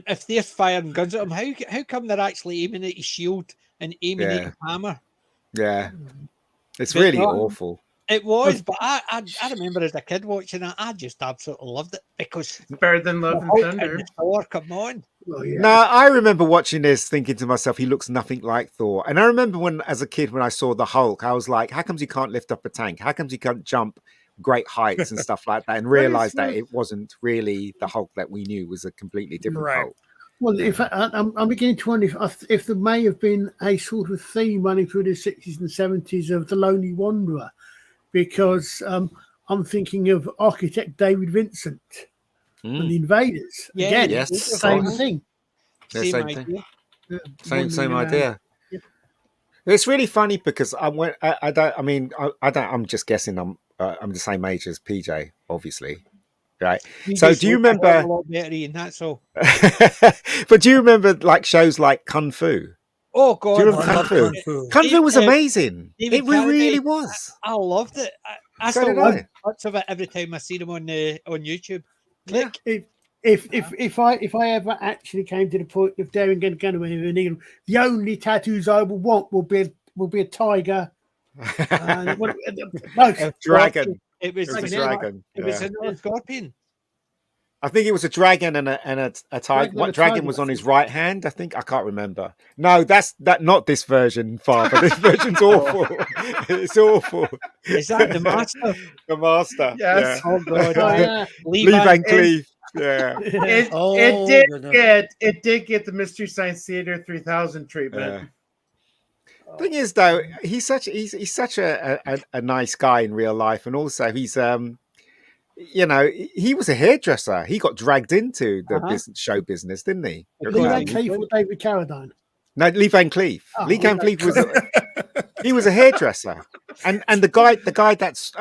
if they're firing guns at him. How come they're actually aiming at his shield and aiming at his hammer? Yeah. It's But really not- awful. It was, but I remember as a kid watching it, I just absolutely loved it because Better than Love and Hulk Thunder. and Thor, come on. Oh, yeah. No, I remember watching this thinking to myself, he looks nothing like Thor. And I remember when, as a kid, when I saw the Hulk, I was like, how comes he can't lift up a tank? How comes he can't jump great heights and stuff like that? And realized that it wasn't really the Hulk that we knew, was a completely different Right. Hulk. Well, in fact, I'm beginning to wonder if there may have been a sort of theme running through the 60s and 70s of the Lonely Wanderer, because I'm thinking of architect David Vincent and the Invaders. Yeah, Again, yes, it's the of same course. thing. Yeah, Same same idea. thing. Yeah. Same idea. Yeah. It's really funny because I'm just guessing I'm the same age as PJ, obviously. Right. You So just do you look a hell of remember a lot better, Ian, that's all. but do you remember like shows like Kung Fu? Oh God, Do you remember I Kung love Fu? Kung Fu. Kung Fu was amazing. David It really Carradine, was. I loved it. I So still did love I. parts of it every time I see them on YouTube. Yeah. If I ever actually came to the point of daring going to an eagle, the only tattoos I will want will be a tiger. A dragon. It was It was a another- dragon. It was Yeah. another scorpion. I think it was a dragon and a tiger. Dragon What and a dragon tiger, was I on his think. right hand? I think I can't remember. No, that's not this version, Father. This version's awful. It's awful. Is that the master? The master. Yes. Oh God, Oh, yeah. Lee Van Van Cleef. Yeah. It did get the Mystery Science Theater 3000 treatment. Thing is, though, he's such a nice guy in real life, and also he's he was a hairdresser. He got dragged into the show business, didn't he? Lee Van Cleef or David Carradine? No, Lee Van Cleef. Oh, Lee Van Cleef was a hairdresser, and the guy that's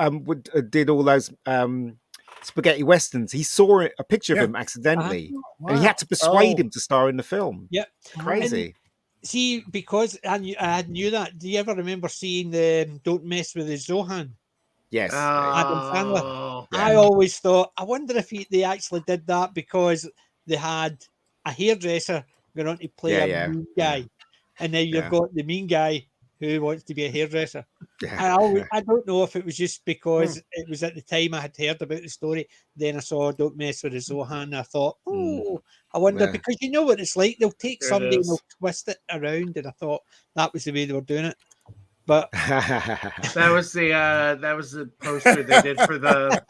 did all those spaghetti westerns. He saw a picture of him accidentally, and he had to persuade him to star in the film. Yep. Crazy. See, because I knew that. Do you ever remember seeing the "Don't Mess with the Zohan"? Yes. Adam Sandler. Oh, I always thought, I wonder if they actually did that because they had a hairdresser going on to play a mean guy, and then you've got the mean guy who wants to be a hairdresser. I don't know if it was just because it was at the time I had heard about the story. Then I saw "Don't Mess with the Zohan." And I thought, I wonder, because you know what it's like. They'll take somebody and they'll twist it around, and I thought that was the way they were doing it. But that was the poster they did for the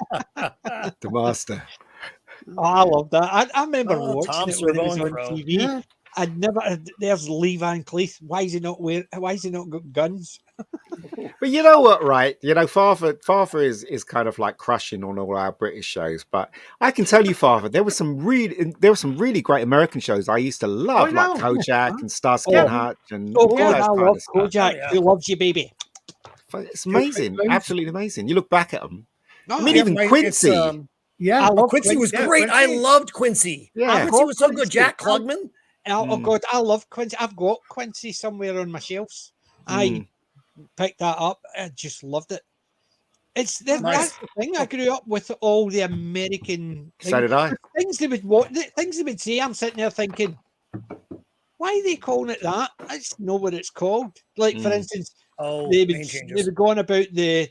master. Oh, I love that. I remember watching Tom it when it was on Servone, TV. Yeah. I'd never. There's Lee Van Cleef. Why is he not got guns? But you know what, right? Father is kind of like crushing on all our British shows. But I can tell you, Father, there were some really great American shows I used to love, like Kojak and Starsky and Hutch and Oh all God, that I kind love of stuff. Kojak. Who loves you, baby? It's amazing, absolutely amazing. You look back at them. No, I mean, even Quincy. Yeah, I love Quincy was great. I loved Quincy. Yeah. Quincy was so good. Jack Klugman. Oh God, I love Quincy. I've got Quincy somewhere on my shelves. I picked that up. I just loved it. That's the thing. I grew up with all the American things. So did I. Things they would say. I'm sitting there thinking, why are they calling it that? That's not what it's called. Like for instance, they would go on about the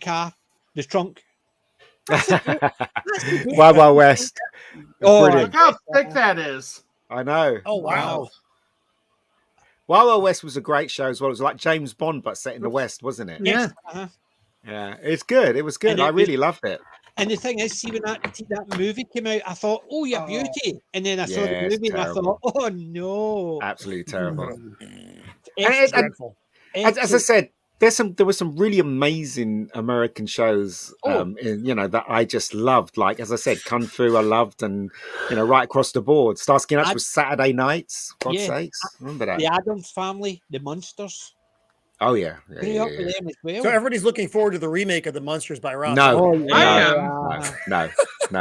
car, the trunk. Wild Wild West. Oh, Brilliant. look how thick that is. I know. Oh wow. Wild Wild West was a great show as well. It was like James Bond, but set in the West, wasn't it? Yeah. Yeah, it's good. It was good. And I really loved it. And the thing is, see, when that movie came out, I thought, "Oh, your beauty," and then I saw the Yeah, it's movie and I terrible. thought, "Oh no, Absolutely terrible. It's And as I said, there were some really amazing American shows, that I just loved. Like as I said, Kung Fu I loved, and right across the board. Starsky and Hutch was Saturday nights. God's sakes, remember that? The Addams Family, the Monsters. Oh yeah, Grew up with them as well. So everybody's looking forward to the remake of the Monsters by Rob. No, I no.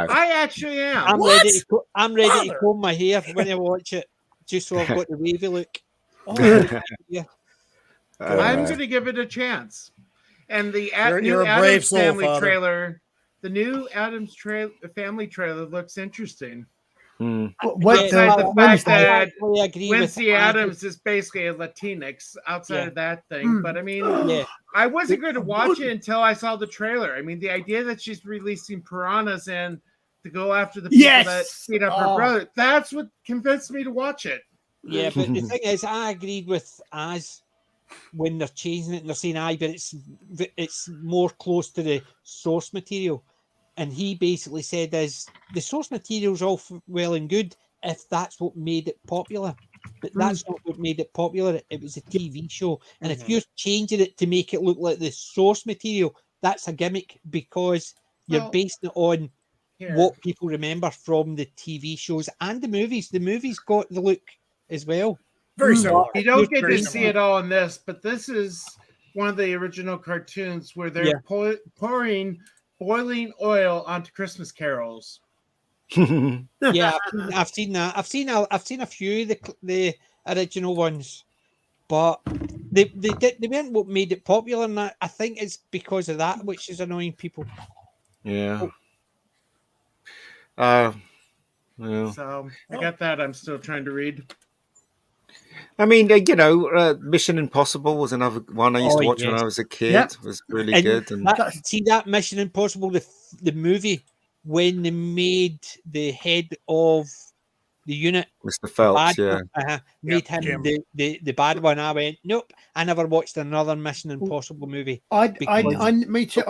I actually am. I'm ready to comb my hair when I watch it, just so I've got the wavy look. Yeah. I'm going to give it a chance. And the You're new a brave Addams soul, Family Father. trailer, the new Addams Family trailer looks interesting. Outside the fact that I agree Wednesday Addams is basically a Latinx outside of that thing. But I mean, I wasn't going to watch it until I saw the trailer. I mean, the idea that she's releasing piranhas and to go after the people that beat up her brother, that's what convinced me to watch it. Yeah, but the thing is, I agreed with Az when they're changing it and they're saying, but it's more close to the source material. And he basically said, "Is the source material's all well and good if that's what made it popular, but that's not what made it popular. It was a TV show, and if you're changing it to make it look like the source material, that's a gimmick because you're basing it on what people remember from the TV shows and the movies. The movies got the look as well. Very similar. You don't get to see it all in this, but this is one of the original cartoons where they're pouring boiling oil onto Christmas carols. Yeah, I've seen that. I've seen a few of the original ones, but they weren't what made it popular. And I think it's because of that, which is annoying people. Yeah. So I got that. I'm still trying to read. I mean, Mission Impossible was another one I used to watch when I was a kid. It was really good. And see that Mission Impossible, the movie, when they made the head of the unit, Mr. Phelps, made him the bad one. I went, nope. I never watched another Mission Impossible movie. Me too.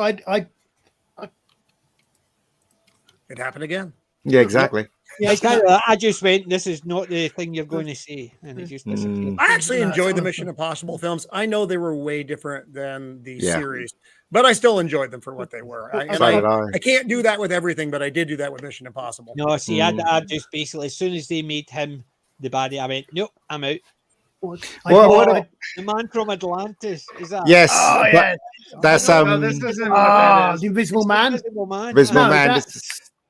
It happened again. Yeah, exactly. Yeah, it's kind of, I just went, this is not the thing you're going to say, and it just disappeared. I actually enjoyed the Mission Impossible films. I know they were way different than the series, but I still enjoyed them for what they were. I can't do that with everything, but I did do that with Mission Impossible. No, see, I just basically, as soon as they made him the baddie, I went, nope, I'm out. The Man from Atlantis, is that? Yes. That's no, this isn't the Invisible Man. Invisible Man.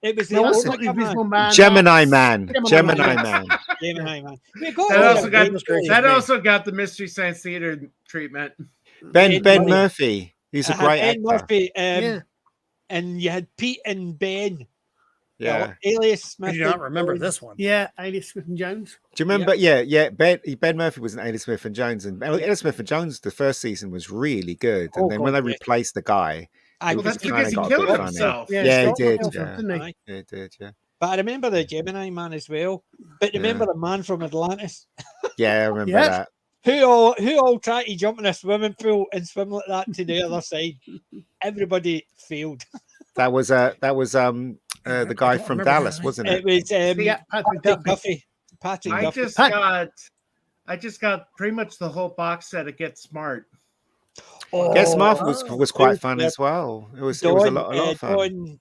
It was the Invisible Man. Gemini Man. Gemini Man. That also got the Mystery Science Theater treatment. Ben Murphy. He's a great actor. Murphy, and you had Pete and Ben. Yeah. Alias Smith. I do not remember this one. Yeah, Alias Smith and Jones. Do you remember? Yeah. Ben Murphy was in Alias Smith and Jones, and Alias Smith and Jones. The first season was really good, and then when they replaced the guy, that's because he killed himself. Yeah, he did. He did. Yeah. But I remember the Gemini Man as well. But remember the Man from Atlantis? Yeah, I remember that. Who all tried to jump in a swimming pool and swim like that to the other side? Everybody failed. That was the guy from Dallas, wasn't it? It was Patrick Duffy. I just got pretty much the whole box set of Get Smart. Get Smart was quite fun as well. It was a lot of fun.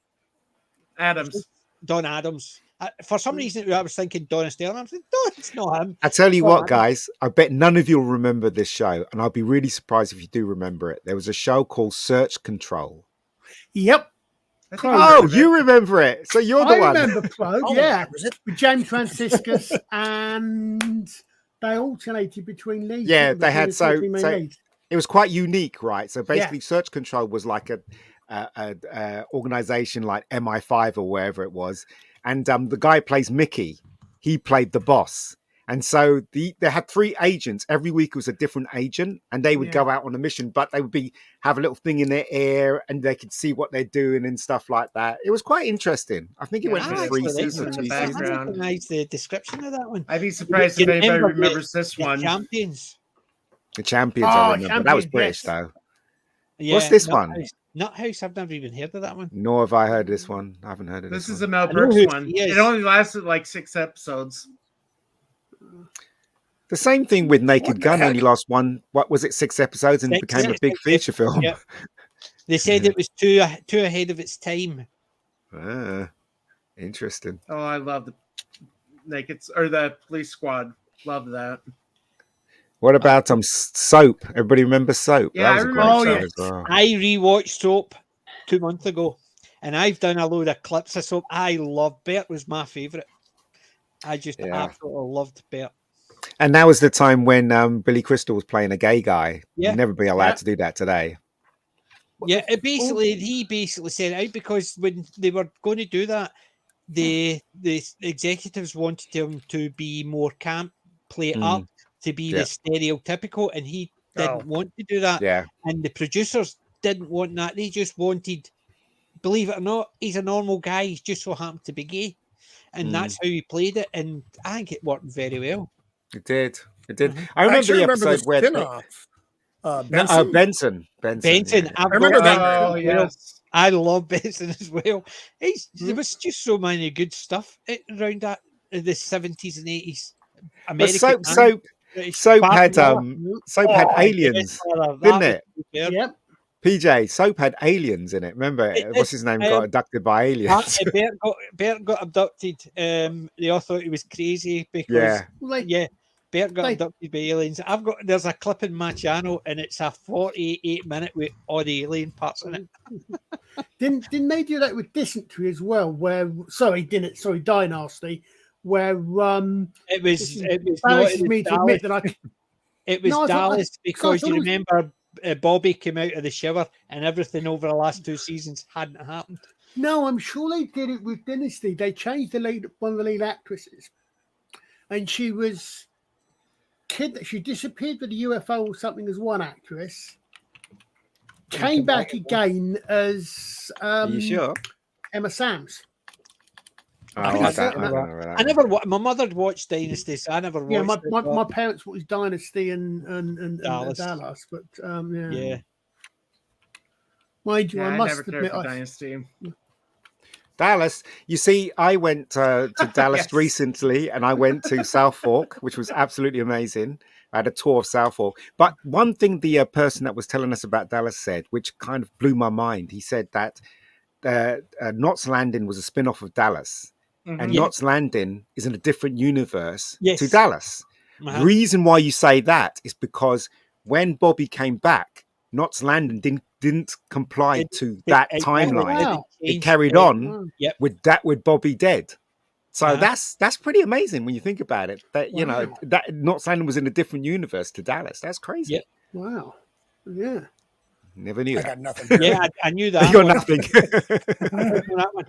Don Adams. For some reason, I was thinking Donna Stern. I was like, no, it's not him. I tell you what, guys, I bet none of you will remember this show, and I'll be really surprised if you do remember it. There was a show called Search Control. Yep. You remember it. So you're the one. I remember Pro, with James Franciscus, and they alternated between leads. Yeah, they had it was quite unique, right? So basically, Search Control was like a organization like MI5 or wherever it was, and the guy who plays Mickey, he played the boss, And so they had 3 agents. Every week was a different agent, and they would go out on a mission, but they would have a little thing in their ear and they could see what they're doing and stuff like that. It was quite interesting. I think it went for 3 seasons or 2 seasons. I recognize the description of that one. I'd be surprised if anybody remembers this one. Champions. The Champions, I remember. That was British, though. Yeah, what's this one? Nuthouse. I've never even heard of that one. Nor have I heard this one. I haven't heard of this. This is a Mel Brooks one. It only lasted like 6 episodes. The same thing with Naked Gun. Only lost one. What was it? 6 episodes and became a big feature film. Yeah. They said it was too ahead of its time. Interesting. Oh, I love the the Police Squad. Love that. What about Soap? Everybody remembers Soap? Yeah, that was a great show as well. I rewatched Soap 2 months ago, and I've done a load of clips of Soap. I love Bert. Was my favorite. I just absolutely loved Bert. And that was the time when Billy Crystal was playing a gay guy. Yeah. You'd never be allowed to do that today. Yeah, he basically said it out because when they were going to do that, the executives wanted him to be more camp, play it up, to be the stereotypical, and he didn't want to do that. Yeah. And the producers didn't want that. They just wanted, believe it or not, he's a normal guy. He's just so happened to be gay. And that's how he played it. And I think it worked very well. It did. I remember the episode where Benson. I remember that. Oh, yes. I love Benson as well. There was just so many good stuff around that in the 70s and 80s. Soap had aliens, didn't it? Yep. PJ, Soap had aliens in it. Remember, what's his name got abducted by aliens? Bert got abducted. They all thought he was crazy because Bert got abducted by aliens. There's a clip in my channel, and it's a 48-minute with all the alien parts in it. Didn't they do that with Dysentery as well? Dynasty, where it was Dallas because you remember Bobby came out of the shower and everything over the last 2 seasons hadn't happened. No, I'm sure they did it with Dynasty. They changed one of the lead actresses, and she was she disappeared with a UFO or something as one actress, came back again as Are you sure? Emma Sams. I never. My mother watched Dynasty, so I never watched. Yeah, my parents watched Dynasty and Dallas, but I must never admit, cared for Dynasty. Dallas. You see, I went to Dallas recently, and I went to South Fork, which was absolutely amazing. I had a tour of South Fork. But one thing the person that was telling us about Dallas said, which kind of blew my mind, he said that Knots Landing was a spin-off of Dallas. And Knots Landing is in a different universe to Dallas. The reason why you say that is because when Bobby came back, Knots Landing didn't comply to that timeline. It carried on with Bobby dead. So that's pretty amazing when you think about it. That that Knots Landing was in a different universe to Dallas. That's crazy. Yep. Wow. Yeah. Never knew that. I got nothing. Yeah, I knew that. You got nothing. That one.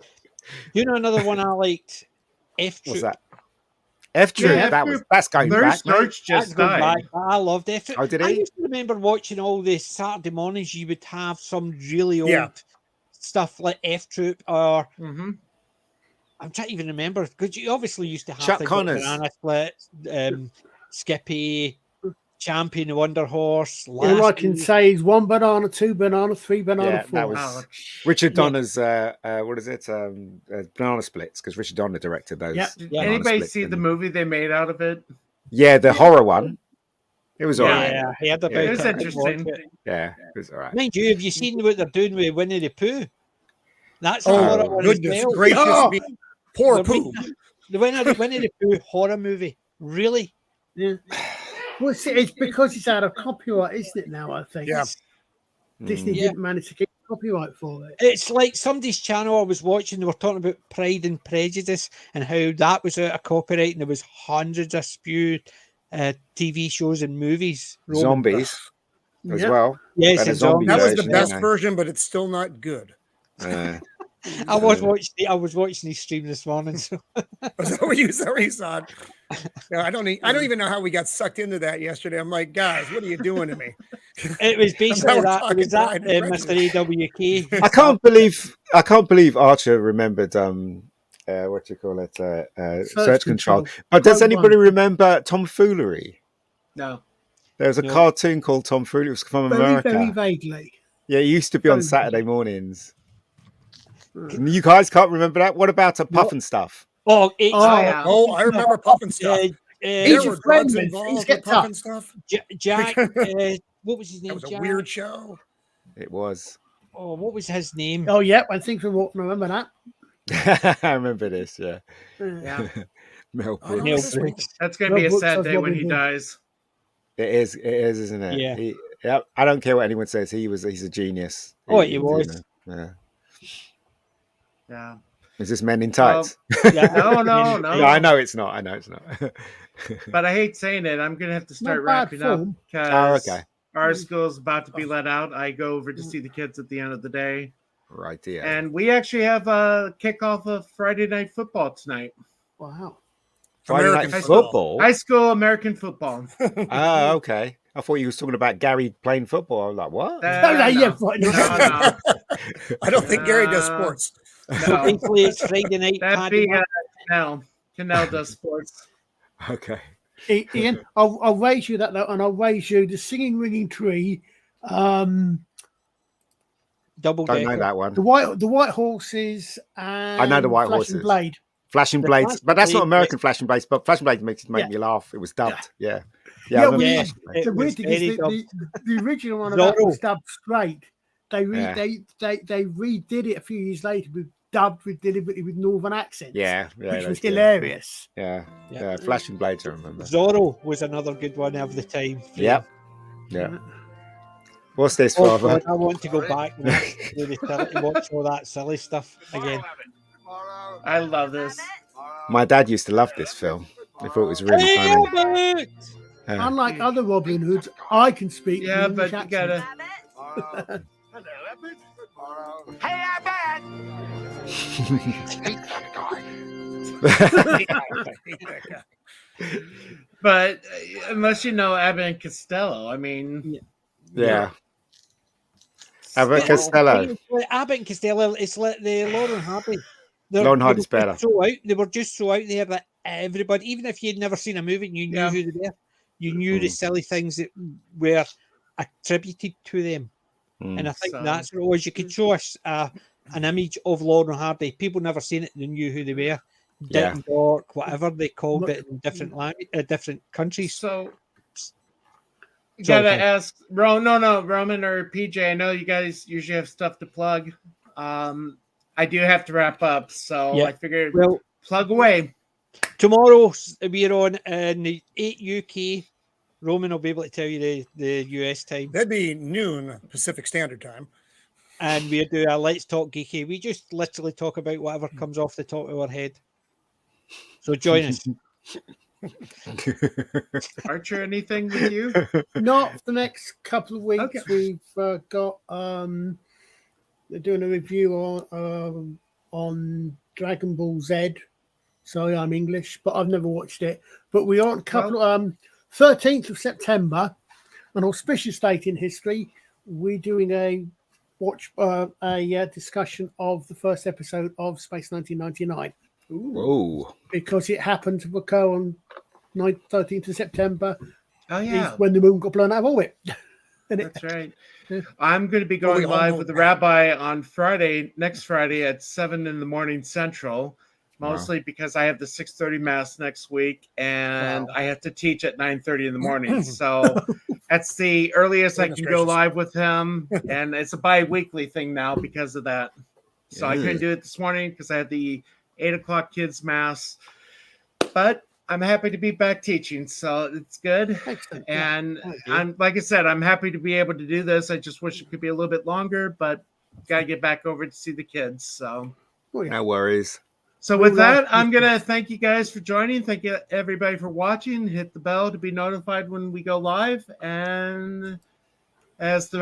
You know another one I liked? F Troop. What's that? F Troop. That's going back. Just died. I loved F Troop. Oh, did he? I used to remember watching all the Saturday mornings. You would have some really old stuff like F Troop or I'm trying to even remember because you obviously used to have Chuck Connors, Banana Split, Skippy, Champion, Wonder Horse. All I can say is 1 banana, 2 banana, 3 banana, 4. That was Richard Donner's. What is it? Banana Splits, because Richard Donner directed those. Yeah. Anybody see the movie they made out of it? Yeah, the horror one. It was all right. Yeah, he had it was interesting. Yeah, it was all right. Mind you, have you seen what they're doing with Winnie the Pooh? That's a horror one. Goodness gracious me. Poor Pooh. The Winnie the Pooh horror movie. Really? Yeah. Well, see, it's because it's out of copyright, isn't it? Now I think. Yeah. Disney didn't manage to get copyright for it. It's like somebody's channel I was watching. They were talking about Pride and Prejudice and how that was out of copyright, and there was hundreds of spewed TV shows and movies. Zombies as well. Yes, that was the best version, but it's still not good. I was watching his stream this morning. So. Is that what you saw? Yeah, I don't even know how we got sucked into that yesterday. I'm like, guys, what are you doing to me? It was basically that. It was that Mr. AWK. I can't believe Archer remembered what you call it, search control. But does anybody remember Tomfoolery? No. There was a cartoon called Tomfoolery. It was from America. Very vaguely. Yeah, it used to be on Saturday mornings. You guys can't remember that? What about Puff and Stuff? I remember Puff and Stuff. There were drugs involved with Puff and Stuff. Jack, what was his name? That was a weird show. It was. Oh, what was his name? Oh, yeah, I think we won't remember that. I remember this, yeah. Mel Brooks. That's going to be a sad day when he dies. It is, isn't it? Yeah. I don't care what anyone says. He's a genius. Oh, he was. Yeah. Is this Men in Tights? No. No, I know it's not. But I hate saying it. I'm going to have to start wrapping up because our school's about to be let out. I go over to see the kids at the end of the day. Right, yeah. And we actually have a kickoff of Friday Night Football tonight. Wow. Friday Night Football? High school American football. Oh, okay. I thought you was talking about Gary playing football. I was like, what? No. I don't think Gary does sports. No. Thankfully, it's Friday night. That'd be Canal. Canal does sports. Okay. Ian, I'll raise you that though, and I'll raise you the Singing Ringing Tree. Double Don't know that one. The white horses. And I know the white horses. Blade. Flashing Blades, but that's not American Flashing Blades. But Flashing Blades makes me laugh. It was dubbed. Yeah. The weird thing is the original one was dubbed straight. They redid it a few years later with deliberately with northern accents. Which was hilarious. Yeah. Flashing Blades, I remember. Zorro was another good one of the time. Yeah. What's this, Father? I want to go back and watch all that silly stuff again. I love this. My dad used to love this film. I thought it was really funny. Unlike other Robin Hoods, I can speak. Yeah, but you gotta. Hey, Abbott! But unless you know Abbott and Costello, I mean, Abbott Costello. Abbott and Costello, it's like the Lauren Hardy. Lauren Hardy's better. They were just so out there that everybody, even if you'd never seen a movie, you knew who they were. You knew the silly things that were attributed to them. And I think that's what it was. You could show us an image of Lauren Hardy. People never seen it, they knew who they were. Dick and Dork, whatever they called it in different different countries. So you gotta ask Roman or PJ. I know you guys usually have stuff to plug. I do have to wrap up, so I figured plug away. Tomorrow we're on in the 8 UK. Roman will be able to tell you the US time. That'd be noon Pacific Standard Time. And we do a Let's Talk Geeky. We just literally talk about whatever comes off the top of our head. So join us. Archer, anything with you? Not for the next couple of weeks. Okay. We've got they're doing a review on Dragon Ball Z. Sorry, I'm English, but I've never watched it. But we are on a couple 13th of September, an auspicious date in history. We're doing a discussion of the first episode of Space 1999. Ooh. Because it happened to occur on 13th of September. Oh, yeah. When the moon got blown out of orbit. That's right. I'm going to be going live with the rabbi on next Friday at 7 a.m. Central, mostly because I have the 6:30 Mass next week, and I have to teach at 9:30 in the morning. So that's the earliest I can go live with him, and it's a bi-weekly thing now because of that. So I couldn't do it this morning because I had the 8 o'clock kids Mass, but I'm happy to be back teaching, so it's good. Excellent. And I'm like I said, I'm happy to be able to do this. I just wish it could be a little bit longer, but got to get back over to see the kids. So no worries. So with that, I'm gonna thank you guys for joining. Thank you everybody for watching. Hit the bell to be notified when we go live. And as the